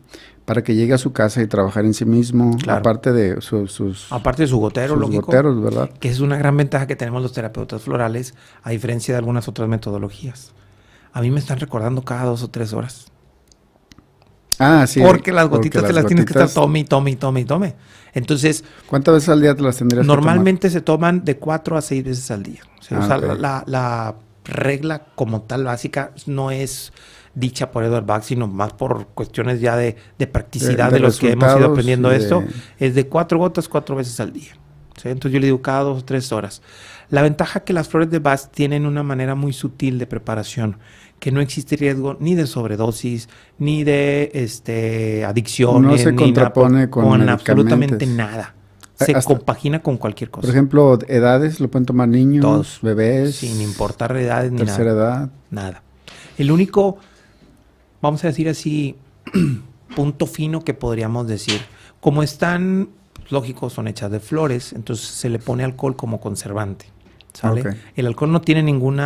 para que llegue a su casa y trabajar en sí mismo, aparte de aparte de su gotero, lógico, goteros, ¿verdad? Que es una gran ventaja que tenemos los terapeutas florales, a diferencia de algunas otras metodologías. A mí me están recordando cada 2 o 3 horas. Ah, sí. Porque las gotitas te las tienes que estar tome. Entonces, ¿cuántas veces al día te las tendrías normalmente se toman de 4 a 6 veces al día. O sea, la regla como tal básica no es dicha por Edward Bach, sino más por cuestiones ya de practicidad de los que hemos ido aprendiendo esto. Es de 4 gotas 4 veces al día. ¿Sí? Entonces yo le digo cada 2 o 3 horas. La ventaja que las flores de Bach tienen una manera muy sutil de preparación, que no existe riesgo ni de sobredosis, ni de adicción. No se contrapone con absolutamente nada. Se compagina con cualquier cosa. Por ejemplo, edades, lo pueden tomar niños, todos, bebés. Sin importar edades ni nada. Tercera edad. Nada. El único, vamos a decir así, punto fino que podríamos decir, como están, lógico, son hechas de flores, entonces se le pone alcohol como conservante. ¿Sale? Okay. El alcohol no tiene ningún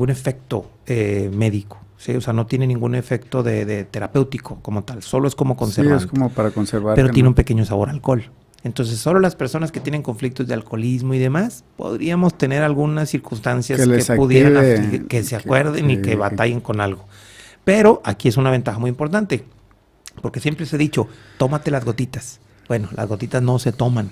efecto médico, ¿sí? O sea, no tiene ningún efecto de terapéutico como tal, solo es como conservante. Sí, es como para conservar. Pero tiene un pequeño sabor a alcohol. Entonces, solo las personas que tienen conflictos de alcoholismo y demás, podríamos tener algunas circunstancias que pudieran, que se acuerden y que batallen con algo. Pero aquí es una ventaja muy importante, porque siempre se ha dicho, tómate las gotitas. Bueno, las gotitas no se toman.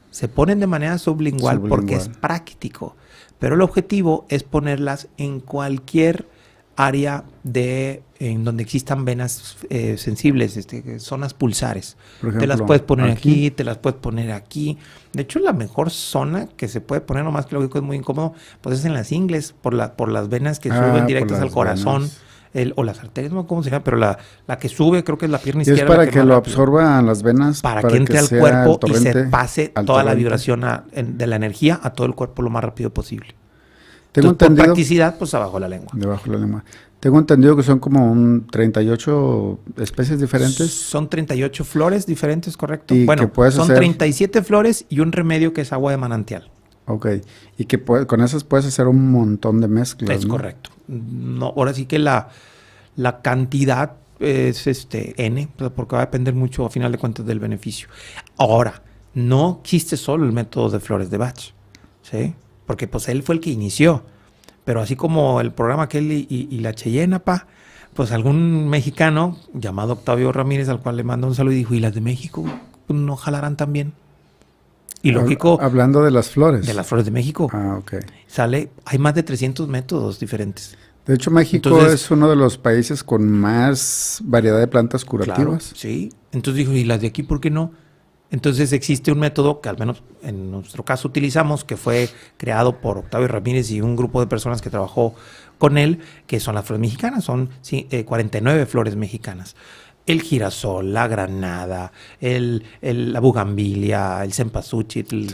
Se ponen de manera sublingual porque es práctico. Pero el objetivo es ponerlas en cualquier área en donde existan venas sensibles, zonas pulsares. Por ejemplo, te las puedes poner aquí, te las puedes poner aquí. De hecho, la mejor zona que se puede poner, nomás que lo que es muy incómodo, pues es en las ingles, por las venas que suben directas al corazón. O las arterias, no sé cómo se llama, pero la que sube creo que es la pierna izquierda. Es para que lo absorban las venas. Para que entre al cuerpo y se pase toda la vibración de la energía a todo el cuerpo lo más rápido posible. Tengo entendido, por practicidad, pues abajo de la lengua. Debajo de la lengua. Tengo entendido que son como 38 especies diferentes. Son 38 flores diferentes, correcto. Y bueno, son 37 flores y un remedio que es agua de manantial. Ok. Y que con esas puedes hacer un montón de mezclas. Es correcto. No, ahora sí que la cantidad es N, porque va a depender mucho, a final de cuentas, del beneficio. Ahora, no existe solo el método de flores de Bach, ¿sí? Porque pues él fue el que inició. Pero así como el programa aquel y la Cheyenne, pues algún mexicano llamado Octavio Ramírez, al cual le manda un saludo, y dijo, ¿y las de México no jalarán también? Y lógico... Hablando de las flores. De las flores de México. Ah, ok. Hay más de 300 métodos diferentes. De hecho, México es uno de los países con más variedad de plantas curativas. Claro, sí. Entonces dijo, ¿y las de aquí por qué no? Entonces existe un método que al menos en nuestro caso utilizamos, que fue creado por Octavio Ramírez y un grupo de personas que trabajó con él, que son las flores mexicanas, son 49 flores mexicanas. El girasol, la granada, la bugambilia, el cempasúchil.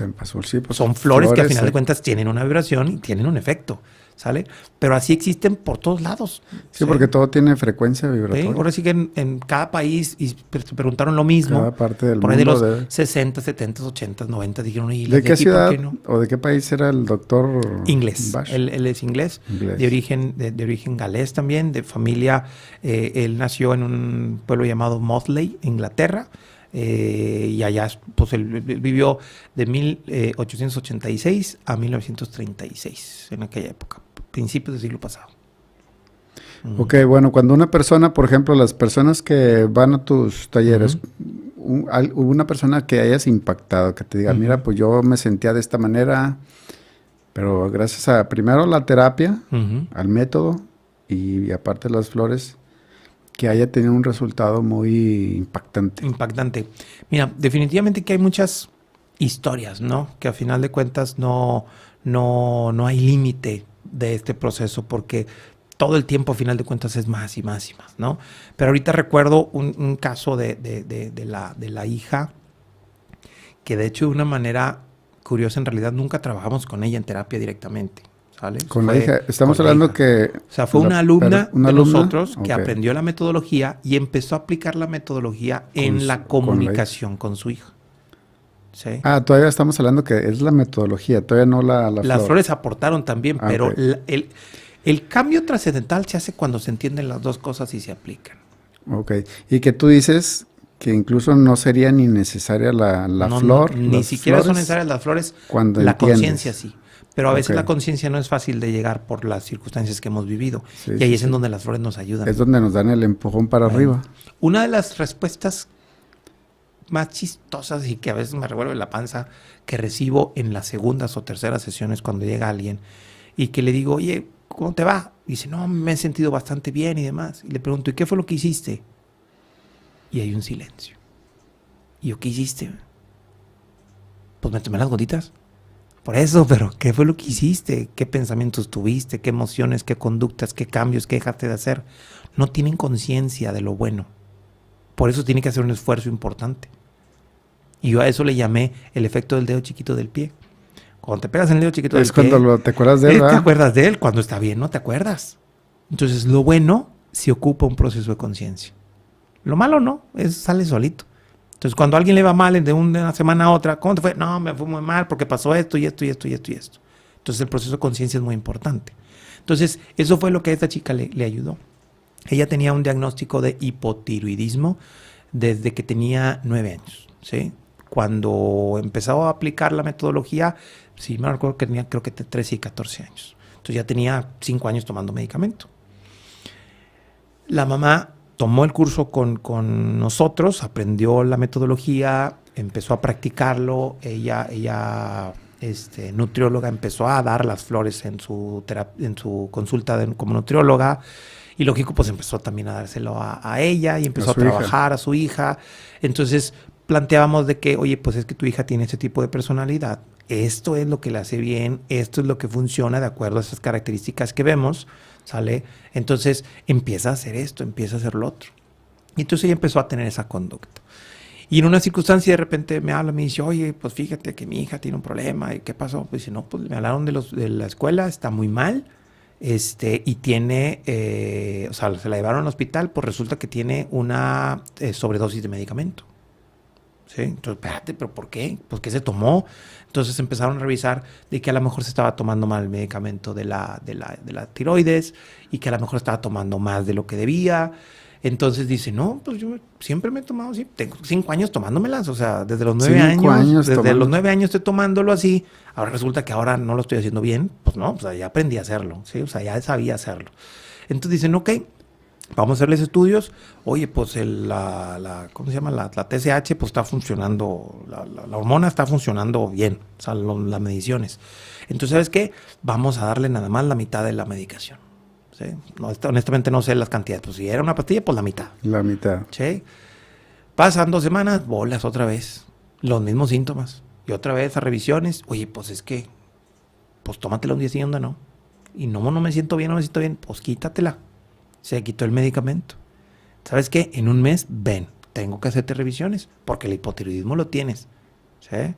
Sí, pues son flores que a final de cuentas tienen una vibración y tienen un efecto, ¿sale? Pero así existen por todos lados. Sí, porque todo tiene frecuencia vibratoria. ¿Sí? Ahora sí que en cada país y te preguntaron lo mismo. Cada parte del por ahí mundo. De los 60, 70, 80, 90 dijeron, ¿y ¿De qué ciudad o de qué país era el doctor? Inglés. Bach? Él es inglés. De origen galés también, de familia. Él nació en un pueblo llamado Mothley, Inglaterra. Y allá pues él vivió de 1886 a 1936, en aquella época, principios del siglo pasado. Ok, bueno, cuando una persona, por ejemplo, las personas que van a tus talleres, una persona que hayas impactado, que te diga, mira, pues yo me sentía de esta manera, pero gracias a primero la terapia, al método y aparte las flores, que haya tenido un resultado muy impactante. Impactante. Mira, definitivamente que hay muchas historias, ¿no? Que a final de cuentas no hay límite de este proceso, porque todo el tiempo a final de cuentas es más y más y más, ¿no? Pero ahorita recuerdo un caso de la hija, que de hecho de una manera curiosa, en realidad nunca trabajamos con ella en terapia directamente. ¿Sale? Con la hija. Estamos hablando que... O sea, fue una alumna de nosotros que aprendió la metodología y empezó a aplicar la metodología en la comunicación con su hija. ¿Sí? Todavía estamos hablando que es la metodología, todavía no la flor. Las flores aportaron también, pero el cambio trascendental se hace cuando se entienden las dos cosas y se aplican. Ok. Y que tú dices que incluso no sería ni necesaria la flor. Ni siquiera son necesarias las flores. Cuando la entiendes. Conciencia sí. Pero a veces la conciencia no es fácil de llegar por las circunstancias que hemos vivido. Sí, y ahí es en donde las flores nos ayudan. Es donde nos dan el empujón para arriba. Una de las respuestas más chistosas y que a veces me revuelve la panza que recibo en las segundas o terceras sesiones cuando llega alguien y que le digo, oye, ¿cómo te va? Y dice, no, me he sentido bastante bien y demás. Y le pregunto, ¿y qué fue lo que hiciste? Y hay un silencio. ¿Y yo qué hiciste? Pues me tomé las gotitas. Por eso, pero ¿qué fue lo que hiciste? ¿Qué pensamientos tuviste? ¿Qué emociones? ¿Qué conductas? ¿Qué cambios? ¿Qué dejaste de hacer? No tienen conciencia de lo bueno. Por eso tiene que hacer un esfuerzo importante. Y yo a eso le llamé el efecto del dedo chiquito del pie. Cuando te pegas en el dedo chiquito del pie... Es cuando te acuerdas de él, ¿verdad? Te acuerdas de él. Cuando está bien, no te acuerdas. Entonces, lo bueno se ocupa un proceso de conciencia. Lo malo no, sale solito. Entonces, cuando a alguien le va mal de una semana a otra, ¿cómo te fue? No, me fue muy mal porque pasó esto y esto y esto y esto y esto. Entonces, el proceso de conciencia es muy importante. Entonces, eso fue lo que a esta chica le ayudó. Ella tenía un diagnóstico de hipotiroidismo desde que tenía 9 años, ¿sí? cuando empezó a aplicar la metodología, sí me recuerdo que tenía creo que 13 y 14 años. Entonces ya tenía 5 años tomando medicamento. La mamá tomó el curso con nosotros, aprendió la metodología, empezó a practicarlo. Ella nutrióloga, empezó a dar las flores en su consulta como nutrióloga. Y lógico, pues empezó también a dárselo a ella y empezó a trabajar a su hija. Entonces planteábamos de que, oye, pues es que tu hija tiene ese tipo de personalidad. Esto es lo que le hace bien, esto es lo que funciona de acuerdo a esas características que vemos, ¿sale? Entonces empieza a hacer esto, empieza a hacer lo otro. Y entonces ella empezó a tener esa conducta. Y en una circunstancia de repente me habla, me dice, oye, pues fíjate que mi hija tiene un problema. ¿Y qué pasó? Pues dice, no, pues me hablaron de la escuela, está muy mal. Y tiene, o sea, se la llevaron al hospital, pues resulta que tiene una sobredosis de medicamento. ¿Sí? Entonces, espérate, ¿pero por qué? Pues, ¿qué se tomó? Entonces empezaron a revisar de que a lo mejor se estaba tomando mal el medicamento de la tiroides y que a lo mejor estaba tomando más de lo que debía. Entonces dice, no, pues yo siempre me he tomado así, tengo 5 años tomándomelas, o sea, desde los 9 años, desde los 9 años estoy tomándolo así. Ahora resulta que ahora no lo estoy haciendo bien, pues no, o sea, ya aprendí a hacerlo, ¿sí? O sea, ya sabía hacerlo. Entonces dicen, ok, vamos a hacerles estudios. Oye, pues ¿cómo se llama? La TSH pues está funcionando, la hormona está funcionando bien, o sea, las mediciones. Entonces, ¿sabes qué? Vamos a darle nada más la mitad de la medicación. ¿Sí? No, honestamente no sé las cantidades, pues si era una pastilla, pues la mitad. La mitad. ¿Sí? Pasan 2 semanas, bolas otra vez, los mismos síntomas. Y otra vez a revisiones, oye, pues es que, pues tómatela un día sí y un día no. Y no me siento bien, pues quítatela. Se quitó el medicamento. ¿Sabes qué? En un mes, ven, tengo que hacerte revisiones, porque el hipotiroidismo lo tienes. ¿Sí?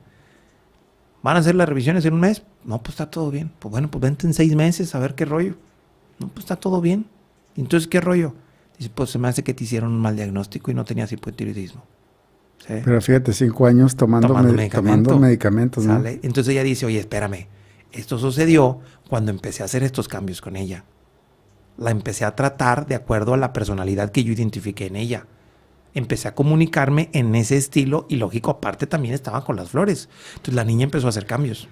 ¿Van a hacer las revisiones en un mes? No, pues está todo bien. Pues bueno, pues vente en 6 meses a ver qué rollo. No, pues está todo bien. Entonces, ¿qué rollo? Dice, pues se me hace que te hicieron un mal diagnóstico y no tenías hipotiroidismo. ¿Sí? Pero fíjate, 5 años tomando medicamentos, ¿no? ¿Sale? Entonces ella dice, oye, espérame, esto sucedió cuando empecé a hacer estos cambios con ella. La empecé a tratar de acuerdo a la personalidad que yo identifiqué en ella. Empecé a comunicarme en ese estilo y lógico, aparte también estaba con las flores. Entonces la niña empezó a hacer cambios.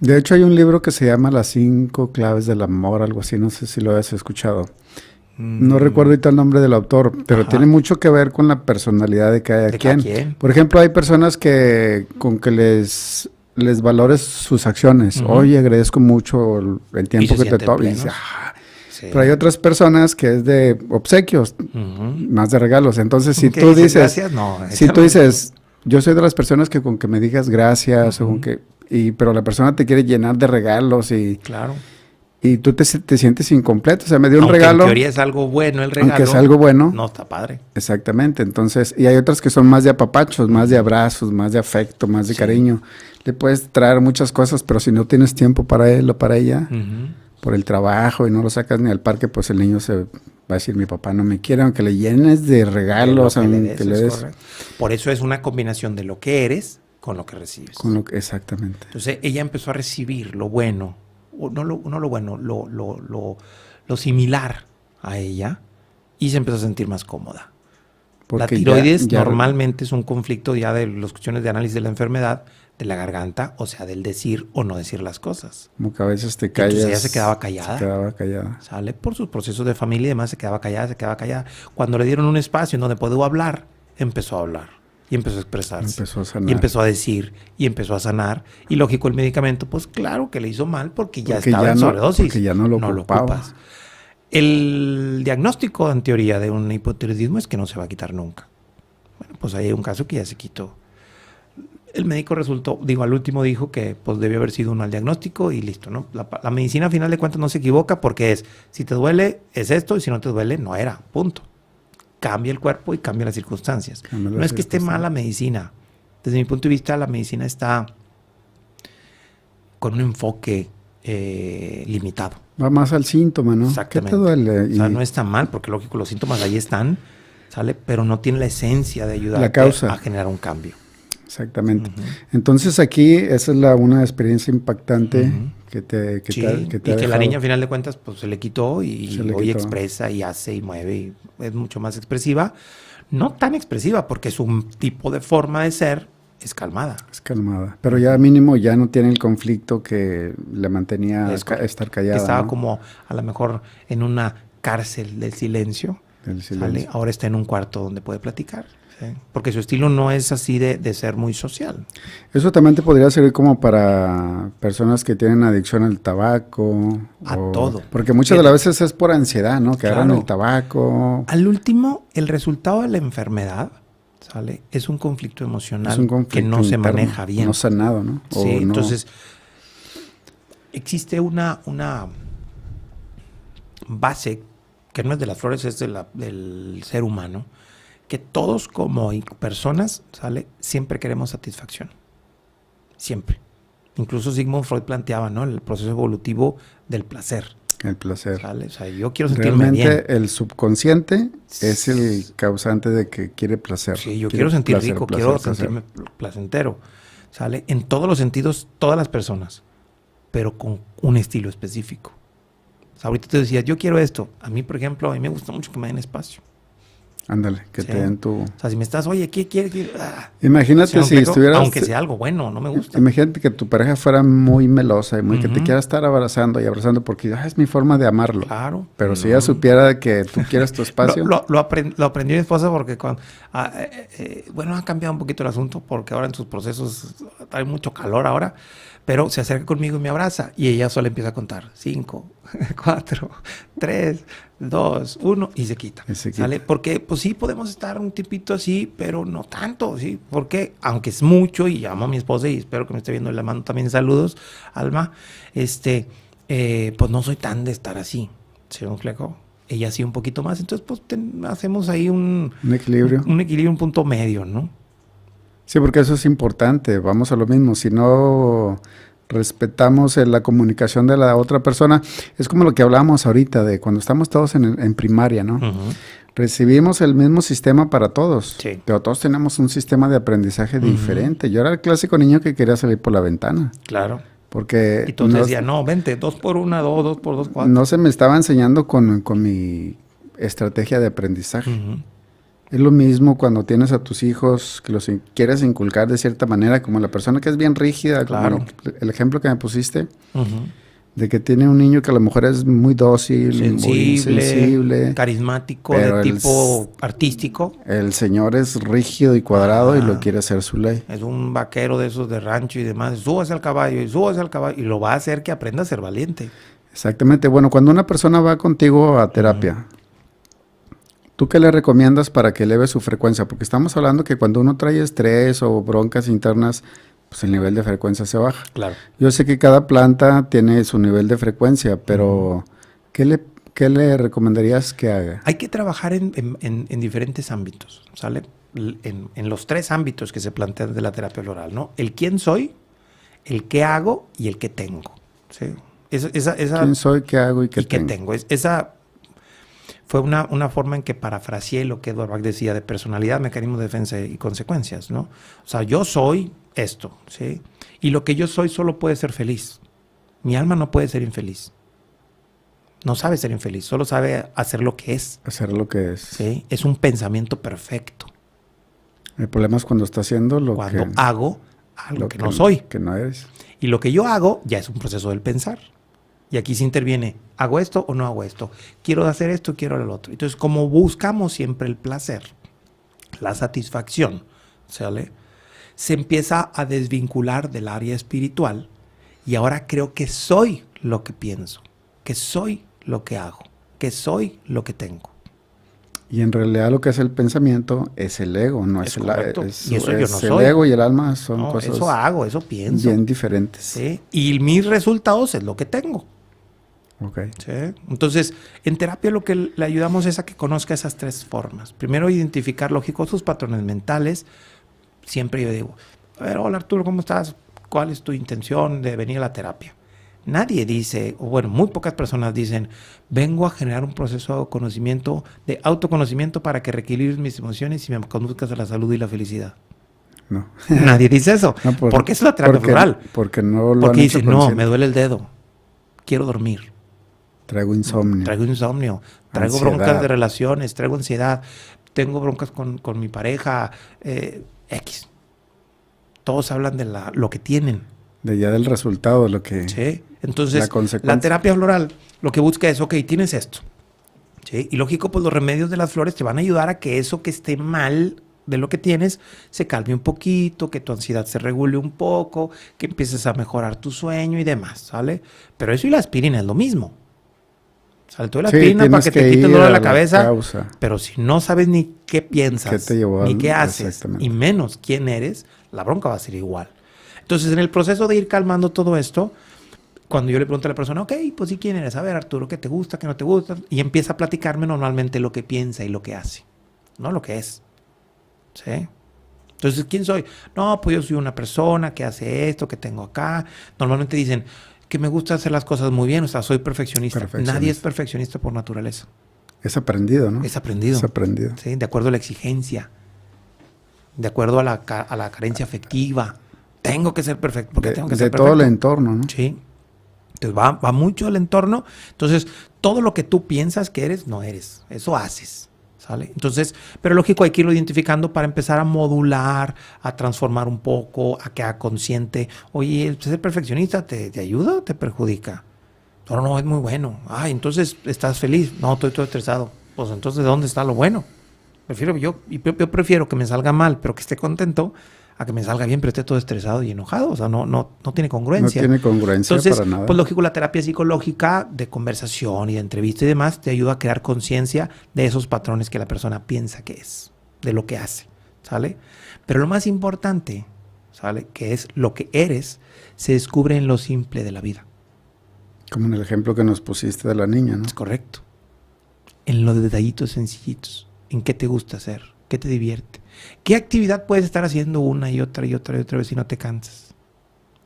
De hecho, hay un libro que se llama Las 5 claves del amor, algo así, no sé si lo has escuchado. No recuerdo ahorita el nombre del autor, pero tiene mucho que ver con la personalidad de cada quien. Por ejemplo, hay personas que con que les valores sus acciones. Oye, agradezco mucho el tiempo que te tomas. Sí. Pero hay otras personas que es de obsequios, más de regalos. Entonces, si tú dices, gracias, no, si tú dices, yo soy de las personas que con que me digas gracias, o con que, pero la persona te quiere llenar de regalos y... Claro. Y tú te sientes incompleto. O sea, me dio un regalo. En teoría es algo bueno el regalo. Aunque es algo bueno. No, está padre. Exactamente. Entonces, y hay otras que son más de apapachos, más de abrazos, más de afecto, más de cariño. Le puedes traer muchas cosas, pero si no tienes tiempo para él o para ella, por el trabajo y no lo sacas ni al parque, pues el niño se va a decir, mi papá no me quiere, aunque le llenes de regalos, aunque le des. Por eso es una combinación de lo que eres con lo que recibes. Exactamente. Entonces, ella empezó a recibir lo bueno. No lo bueno, lo similar a ella y se empezó a sentir más cómoda. Porque la tiroides normalmente es un conflicto ya de las cuestiones de análisis de la enfermedad de la garganta, o sea, del decir o no decir las cosas. Como que a veces te callas. Entonces ella se quedaba callada. Se quedaba callada. Sale por sus procesos de familia y demás, se quedaba callada. Cuando le dieron un espacio en donde pudo hablar, empezó a hablar. Y empezó a expresarse. Empezó a sanar. Y empezó a decir. Y empezó a sanar. Y lógico, el medicamento, pues claro que le hizo mal porque ya estaba en sobredosis. Porque ya no lo ocupas. El diagnóstico, en teoría, de un hipotiroidismo es que no se va a quitar nunca. Bueno, pues ahí hay un caso que ya se quitó. El médico al último dijo que pues debió haber sido un mal diagnóstico y listo, ¿no? La medicina, a final de cuentas, no se equivoca porque si te duele, es esto, y si no te duele, no era. Punto. Cambia el cuerpo y cambia las circunstancias. No es que esté mal la medicina. Desde mi punto de vista, la medicina está con un enfoque limitado. Va más al síntoma, ¿no? Exactamente. ¿Qué te duele? O sea, no está mal, porque lógico, los síntomas ahí están, ¿sale? Pero no tiene la esencia de ayudar a generar un cambio. Exactamente. Entonces aquí esa es una experiencia impactante que te y que la niña, a final de cuentas, pues se le quitó y hoy expresa y hace y mueve y es mucho más expresiva. no tan expresiva, porque su tipo de forma de ser es calmada. Es calmada. Pero ya mínimo ya no tiene el conflicto que le mantenía estar callada. Estaba ¿no? como a lo mejor en una cárcel del silencio. ¿Sale? Ahora está en un cuarto donde puede platicar. ¿Sí? Porque su estilo no es así de ser muy social. Eso también te podría servir como para personas que tienen adicción al tabaco. A todo. Porque muchas de las veces es por ansiedad, ¿no? Que agarran el tabaco. Al último, el resultado de la enfermedad, ¿sale? Es un conflicto emocional que no se maneja bien. No sanado, ¿no? Sí, entonces existe una base que no es de las flores, es del ser humano, que todos como personas, ¿sale? Siempre queremos satisfacción. Siempre. Incluso Sigmund Freud planteaba, ¿no? El proceso evolutivo del placer. El placer. ¿Sale? O sea, yo quiero sentirme bien. Realmente el subconsciente es el causante de que quiere placer. Sí, yo quiero sentir rico, quiero sentirme placentero. ¿Sale? En todos los sentidos, todas las personas, pero con un estilo específico. O sea, ahorita te decía, yo quiero esto. A mí, por ejemplo, a mí me gusta mucho que me den espacio. Ándale, que te den tu... O sea, si me estás, oye, ¿qué quieres? Imagínate si estuvieras... Aunque sea algo bueno, no me gusta. Imagínate que tu pareja fuera muy melosa y muy que te quiera estar abrazando y abrazando porque es mi forma de amarlo. Claro. Pero si ella supiera que tú quieres tu espacio... Lo aprendió mi esposa porque bueno, ha cambiado un poquito el asunto porque ahora en sus procesos hay mucho calor ahora, pero se acerca conmigo y me abraza y ella solo empieza a contar 5, 4, 3, 2, 1 y se quita. ¿Sale? Porque pues sí podemos estar un tipito así, pero no tanto, ¿sí? Porque aunque es mucho y amo a mi esposa y espero que me esté viendo, le mando también saludos, Alma, pues no soy tan de estar así, ¿sí me explico? Ella sí un poquito más, entonces pues hacemos ahí un equilibrio. Un equilibrio, un punto medio, ¿no? Sí, porque eso es importante, vamos a lo mismo, si no respetamos la comunicación de la otra persona, es como lo que hablábamos ahorita de cuando estamos todos en primaria, ¿no? Recibimos el mismo sistema para todos, pero todos tenemos un sistema de aprendizaje diferente. Yo era el clásico niño que quería salir por la ventana. Claro. Porque... Y tú decías, no, vente, 2 por 1, 2 por 2, 4. No se me estaba enseñando con mi estrategia de aprendizaje. Es lo mismo cuando tienes a tus hijos que los quieres inculcar de cierta manera, como la persona que es bien rígida, como el ejemplo que me pusiste, de que tiene un niño que a lo mejor es muy dócil, muy sensible, carismático, de tipo artístico. El señor es rígido y cuadrado y lo quiere hacer su ley. Es un vaquero de esos de rancho y demás, súbase al caballo y lo va a hacer que aprenda a ser valiente. Exactamente. Bueno, cuando una persona va contigo a terapia, ¿tú qué le recomiendas para que eleve su frecuencia? Porque estamos hablando que cuando uno trae estrés o broncas internas, pues el nivel de frecuencia se baja. Claro. Yo sé que cada planta tiene su nivel de frecuencia, pero ¿qué le recomendarías que haga? Hay que trabajar en diferentes ámbitos, ¿sale? En los 3 ámbitos que se plantean de la terapia floral, ¿no? El quién soy, el qué hago y el qué tengo. ¿Sí? ¿Quién soy, qué hago y qué tengo? Esa fue una forma en que parafraseé lo que Edward Bach decía de personalidad, mecanismos de defensa y consecuencias, ¿no? O sea, yo soy esto, ¿sí? Y lo que yo soy solo puede ser feliz. Mi alma no puede ser infeliz. No sabe ser infeliz, solo sabe hacer lo que es. Hacer lo que es. ¿Sí? Es un pensamiento perfecto. El problema es cuando está haciendo cuando hago algo que no soy. Que no eres. Y lo que yo hago ya es un proceso del pensar. Y aquí se interviene, ¿hago esto o no hago esto? ¿Quiero hacer esto, quiero hacer lo otro? Entonces, como buscamos siempre el placer, la satisfacción, ¿sale? Se empieza a desvincular del área espiritual y ahora creo que soy lo que pienso, que soy lo que hago, que soy lo que tengo. Y en realidad lo que es el pensamiento es el ego, no es el alma. Y eso yo no soy. El ego y el alma son cosas... Eso hago, eso pienso. Bien diferentes. ¿Sí? Y mis resultados es lo que tengo. Okay. ¿Sí? Entonces, en terapia lo que le ayudamos es a que conozca esas 3 formas. Primero, identificar, lógico, sus patrones mentales. Siempre yo digo, a ver, hola Arturo, ¿cómo estás? ¿Cuál es tu intención de venir a la terapia? Nadie dice, o bueno, muy pocas personas dicen, vengo a generar un proceso de autoconocimiento para que reequilibres mis emociones y me conduzcas a la salud y la felicidad. No. Nadie dice eso. No, porque es la terapia floral. Porque no lo porque han hecho dice, no, me duele el dedo. Quiero dormir. Traigo insomnio. Traigo ansiedad. broncas de relaciones, traigo ansiedad. tengo broncas con mi pareja, X. Todos hablan de lo que tienen. De ya del resultado, lo que... Sí. Entonces, la terapia floral lo que busca es, ok, tienes esto. ¿Sí? Y lógico, pues los remedios de las flores te van a ayudar a que eso que esté mal de lo que tienes se calme un poquito, que tu ansiedad se regule un poco, que empieces a mejorar tu sueño y demás, ¿sale? Pero eso y la aspirina es lo mismo. ¿Sale? Tú la aspirina para que te quite el dolor de la cabeza, pero si no sabes ni qué piensas, ni qué haces, y menos quién eres, la bronca va a ser igual. Entonces, en el proceso de ir calmando todo esto, cuando yo le pregunto a la persona, ok, pues ¿y quién eres? A ver, Arturo, ¿qué te gusta, qué no te gusta? Y empieza a platicarme normalmente lo que piensa y lo que hace, no lo que es. ¿Sí? Entonces, ¿quién soy? No, pues yo soy una persona que hace esto, que tengo acá. Normalmente dicen que me gusta hacer las cosas muy bien, o sea, soy perfeccionista. Nadie es perfeccionista por naturaleza. Es aprendido, ¿no? Es aprendido. Es aprendido. ¿Sí? De acuerdo a la exigencia, de acuerdo a la carencia afectiva. Tengo que ser perfecto. Porque tengo que ser perfecto. De todo el entorno, ¿no? Sí. Entonces va mucho el entorno. Entonces, todo lo que tú piensas que eres, no eres. Eso haces. ¿Sale? Entonces, pero lógico, hay que irlo identificando para empezar a modular, a transformar un poco, a que haga consciente. Oye, ¿ser perfeccionista te ayuda o te perjudica? No, es muy bueno. Ay, entonces, ¿estás feliz? No, estoy todo estresado. Pues entonces, ¿dónde está lo bueno? Yo prefiero que me salga mal, pero que esté contento, a que me salga bien, pero esté todo estresado y enojado. O sea, no tiene congruencia. No tiene congruencia. Entonces, para nada. Pues lógico, la terapia psicológica de conversación y de entrevista y demás te ayuda a crear conciencia de esos patrones que la persona piensa que es, de lo que hace, ¿sale? Pero lo más importante, ¿sale? Que es lo que eres, se descubre en lo simple de la vida. Como en el ejemplo que nos pusiste de la niña, ¿no? Es correcto. En los detallitos sencillitos. ¿En qué te gusta hacer? ¿Qué te divierte? ¿Qué actividad puedes estar haciendo una y otra y otra y otra vez si no te cansas?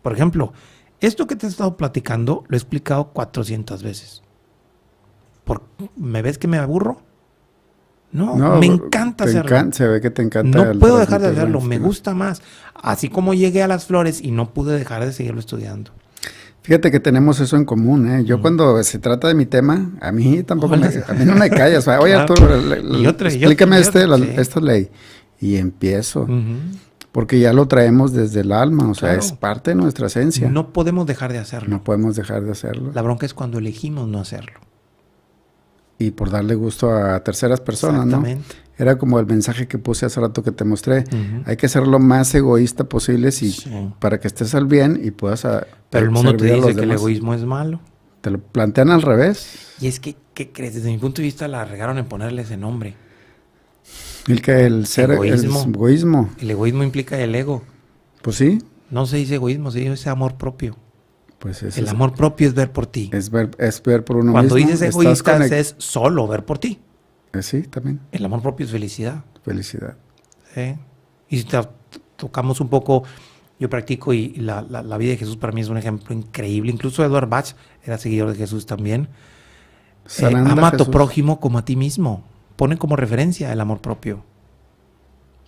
Por ejemplo, esto que te he estado platicando lo he explicado 400 veces. ¿Me ves que me aburro? No, me encanta hacerlo. Se ve que te encanta. No puedo dejar de hacerlo, me gusta más. Así como llegué a las flores y no pude dejar de seguirlo estudiando. Fíjate que tenemos eso en común, ¿eh? Yo cuando se trata de mi tema, a mí tampoco a mí no me callas. Oye, Arturo, explícame esta ley. Y empiezo. Porque ya lo traemos desde el alma, o sea, es parte de nuestra esencia. No podemos dejar de hacerlo. No podemos dejar de hacerlo. La bronca es cuando elegimos no hacerlo. Y por darle gusto a terceras personas, ¿no? Era como el mensaje que puse hace rato que te mostré. Hay que ser lo más egoísta posible para que estés al bien y puedas Pero el mundo te dice que el egoísmo es malo. Te lo plantean al revés. Y es que, ¿qué crees? Desde mi punto de vista la regaron en ponerle ese nombre. El ser egoísmo. El egoísmo implica el ego. Pues sí. No se dice egoísmo, se dice amor propio. Pues el amor propio es ver por ti. Es ver por uno mismo. Cuando dices egoísta es solo ver por ti. Sí, también. El amor propio es felicidad. Felicidad. ¿Sí? Y si tocamos un poco, yo practico y la vida de Jesús para mí es un ejemplo increíble. Incluso Edward Bach era seguidor de Jesús también. Ama a tu prójimo como a ti mismo. Pone como referencia el amor propio.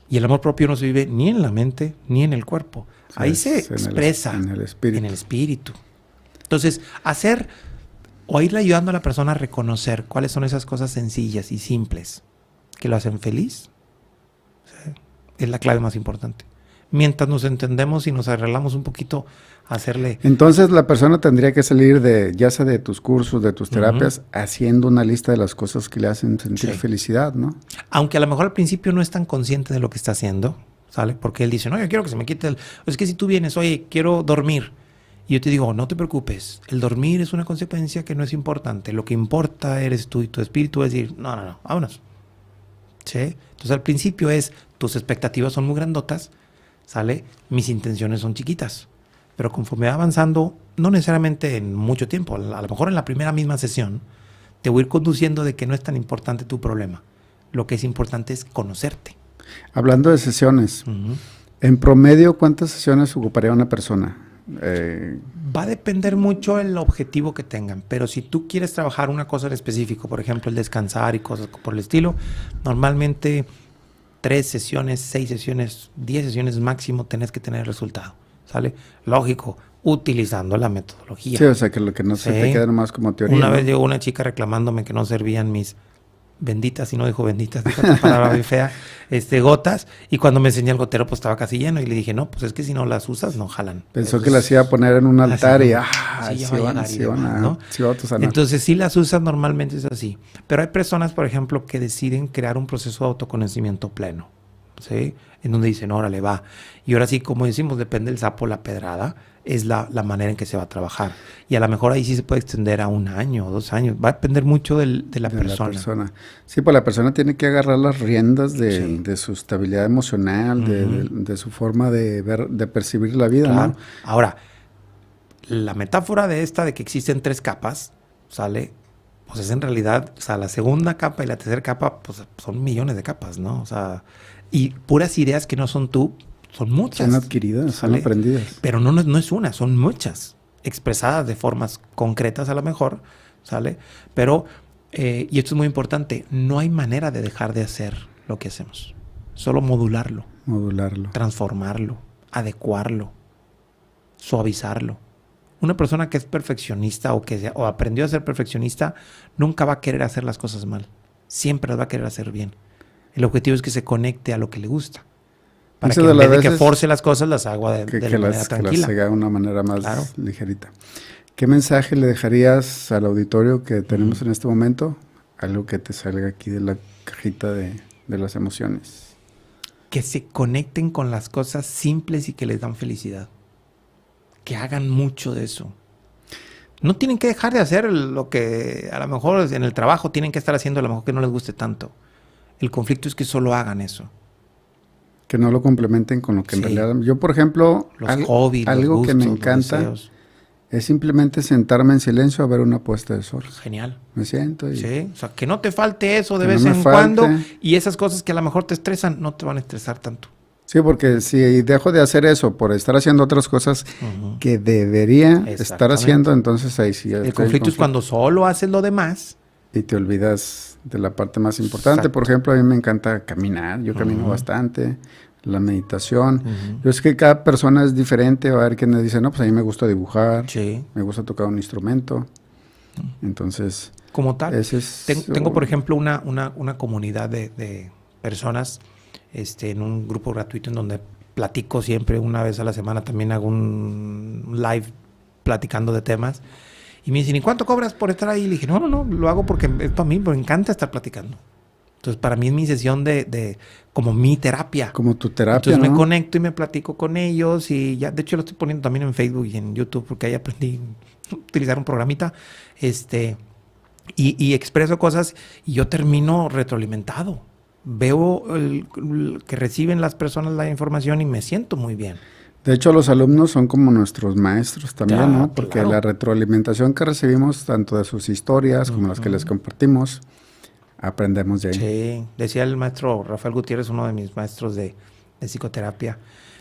Y el amor propio no se vive ni en la mente ni en el cuerpo. Ahí se expresa en el espíritu. Entonces, hacer o irle ayudando a la persona a reconocer cuáles son esas cosas sencillas y simples que lo hacen feliz, ¿sí? Es la clave más importante. Mientras nos entendemos y nos arreglamos un poquito a hacerle... Entonces la persona tendría que salir ya sea de tus cursos, de tus terapias, haciendo una lista de las cosas que le hacen sentir felicidad, ¿no? Aunque a lo mejor al principio no es tan consciente de lo que está haciendo, ¿sale? Porque él dice, no, yo quiero que se me quite Es que si tú vienes, oye, quiero dormir. Y yo te digo, no te preocupes, el dormir es una consecuencia que no es importante. Lo que importa eres tú y tu espíritu. Es decir, no, vámonos. ¿Sí? Entonces al principio tus expectativas son muy grandotas, ¿sale? Mis intenciones son chiquitas. Pero conforme va avanzando, no necesariamente en mucho tiempo, a lo mejor en la primera misma sesión, te voy a ir conduciendo de que no es tan importante tu problema. Lo que es importante es conocerte. Hablando de sesiones, en promedio, ¿cuántas sesiones ocuparía una persona? Va a depender mucho el objetivo que tengan, pero si tú quieres trabajar una cosa en específico, por ejemplo el descansar y cosas por el estilo, normalmente 3 sesiones, 6 sesiones, 10 sesiones máximo tenés que tener resultado, ¿sale? Lógico, utilizando la metodología. Sí, o sea que lo que no se te quede nomás como teoría. Una vez llegó una chica reclamándome que no servían mis benditas, y no dijo benditas, dijo otra palabra muy fea, gotas, y cuando me enseñé el gotero pues estaba casi lleno, y le dije, no, pues es que si no las usas no jalan. Pensó que las iba a poner en un altar y sí va a llegar, ¿no? Sí va a autosanar. Entonces sí las usas, normalmente es así, pero hay personas, por ejemplo, que deciden crear un proceso de autoconocimiento pleno, ¿sí? En donde dicen, órale, va, y ahora sí, como decimos, depende del sapo la pedrada, es la manera en que se va a trabajar. Y a lo mejor ahí sí se puede extender a 1 año o 2 años. Va a depender mucho de la persona. Sí, pues la persona tiene que agarrar las riendas de su estabilidad emocional, de su forma de ver, de percibir la vida, claro, ¿no? Ahora, la metáfora de que existen 3 capas, ¿sale? Pues es en realidad, o sea, la segunda capa y la tercera capa, pues son millones de capas, ¿no? O sea, y puras ideas que no son tú, son muchas. Son adquiridas, ¿sale? Son aprendidas. Pero no es una, son muchas, expresadas de formas concretas a lo mejor, ¿sale? Pero, y esto es muy importante, no hay manera de dejar de hacer lo que hacemos. Solo modularlo. Transformarlo, adecuarlo, suavizarlo. Una persona que es perfeccionista o aprendió a ser perfeccionista, nunca va a querer hacer las cosas mal. Siempre las va a querer hacer bien. El objetivo es que se conecte a lo que le gusta. Para que en vez de que force las cosas, las haga de manera tranquila. Que las haga de una manera más ligerita. ¿Qué mensaje le dejarías al auditorio que tenemos en este momento? Algo que te salga aquí de la cajita de las emociones. Que se conecten con las cosas simples y que les dan felicidad. Que hagan mucho de eso. No tienen que dejar de hacer lo que a lo mejor en el trabajo tienen que estar haciendo, a lo mejor que no les guste tanto. El conflicto es que solo hagan eso. Que no lo complementen con lo que en realidad... Yo, por ejemplo, hobbies, algo gustos, que me encanta es simplemente sentarme en silencio a ver una puesta de sol. Genial. Me siento y... Sí, o sea, que no te falte eso de vez en cuando, y esas cosas que a lo mejor te estresan, no te van a estresar tanto. Sí, porque si dejo de hacer eso por estar haciendo otras cosas que debería estar haciendo, entonces ahí sí... El conflicto es cuando solo haces lo demás. Y te olvidas de la parte más importante. Exacto. Por ejemplo, a mí me encanta caminar. Yo camino bastante. La meditación. Yo sé que cada persona es diferente. Va a haber quien me dice, no, pues a mí me gusta dibujar. Sí. Me gusta tocar un instrumento. Entonces... Como tal. Tengo, por ejemplo, una comunidad de personas en un grupo gratuito en donde platico siempre. Una vez a la semana también hago un live platicando de temas. Y me dicen, ¿y cuánto cobras por estar ahí? Y le dije, no, lo hago porque esto a mí me encanta estar platicando. Entonces, para mí es mi sesión de como mi terapia. Como tu terapia, Entonces, ¿no? me conecto y me platico con ellos y ya, de hecho, lo estoy poniendo también en Facebook y en YouTube porque ahí aprendí a utilizar un programita, y expreso cosas y yo termino retroalimentado. Veo que reciben las personas la información y me siento muy bien. De hecho, los alumnos son como nuestros maestros también, ¿no? Porque la retroalimentación que recibimos, tanto de sus historias como las que les compartimos, aprendemos de ahí. Sí, decía el maestro Rafael Gutiérrez, uno de mis maestros de psicoterapia,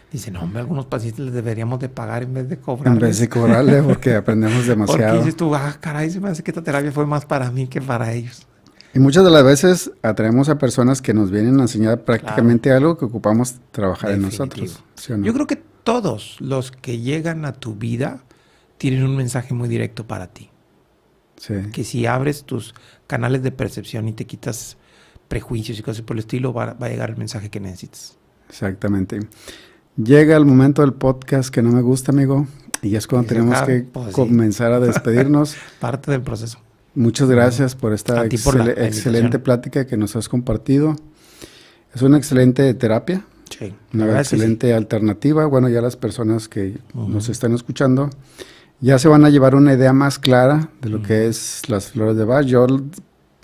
dice, no, hombre, algunos pacientes les deberíamos de pagar en vez de cobrarles. En vez de cobrarle, porque aprendemos demasiado. Porque dices tú, caray, se me hace que esta terapia fue más para mí que para ellos. Y muchas de las veces atraemos a personas que nos vienen a enseñar prácticamente algo que ocupamos trabajar en nosotros. ¿Sí o no? Yo creo que todos los que llegan a tu vida tienen un mensaje muy directo para ti. Sí. Que si abres tus canales de percepción y te quitas prejuicios y cosas por el estilo, va a llegar el mensaje que necesitas. Exactamente. Llega el momento del podcast que no me gusta, amigo, y es cuando tenemos que comenzar a despedirnos. Parte del proceso. Muchas gracias por esta excelente plática que nos has compartido. Es una excelente terapia. Sí, una excelente alternativa. Bueno, ya las personas que nos están escuchando ya se van a llevar una idea más clara de lo que es las flores de Bach. Yo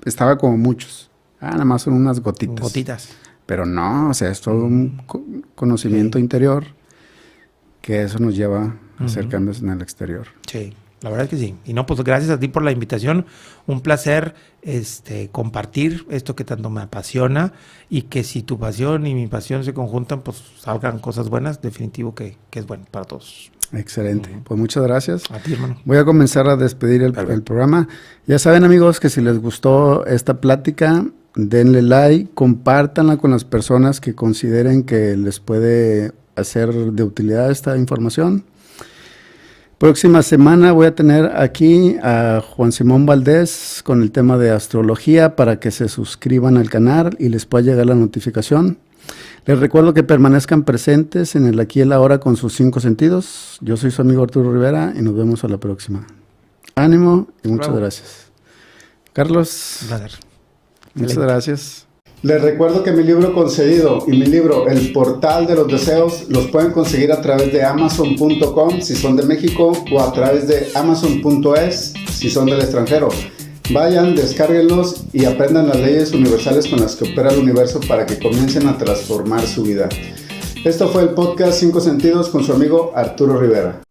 estaba como muchos. Nada más son unas gotitas. Gotitas. Pero no, o sea, es todo un conocimiento interior que eso nos lleva a hacer cambios en el exterior. Sí. La verdad es que sí. Y no, pues gracias a ti por la invitación. Un placer compartir esto que tanto me apasiona y que si tu pasión y mi pasión se conjuntan, pues salgan cosas buenas. Definitivo que es bueno para todos. Excelente. Pues muchas gracias. A ti, hermano. Voy a comenzar a despedir el programa. Ya saben, amigos, que si les gustó esta plática, denle like, compártanla con las personas que consideren que les puede hacer de utilidad esta información. Próxima semana voy a tener aquí a Juan Simón Valdés con el tema de astrología para que se suscriban al canal y les pueda llegar la notificación. Les recuerdo que permanezcan presentes en el aquí y el ahora con sus 5 sentidos. Yo soy su amigo Arturo Rivera y nos vemos a la próxima. Ánimo y muchas gracias. Carlos, muchas gracias. Les recuerdo que mi libro Concedido y mi libro El Portal de los Deseos los pueden conseguir a través de Amazon.com si son de México o a través de Amazon.es si son del extranjero. Vayan, descárguenlos y aprendan las leyes universales con las que opera el universo para que comiencen a transformar su vida. Esto fue el podcast 5 Sentidos con su amigo Arturo Rivera.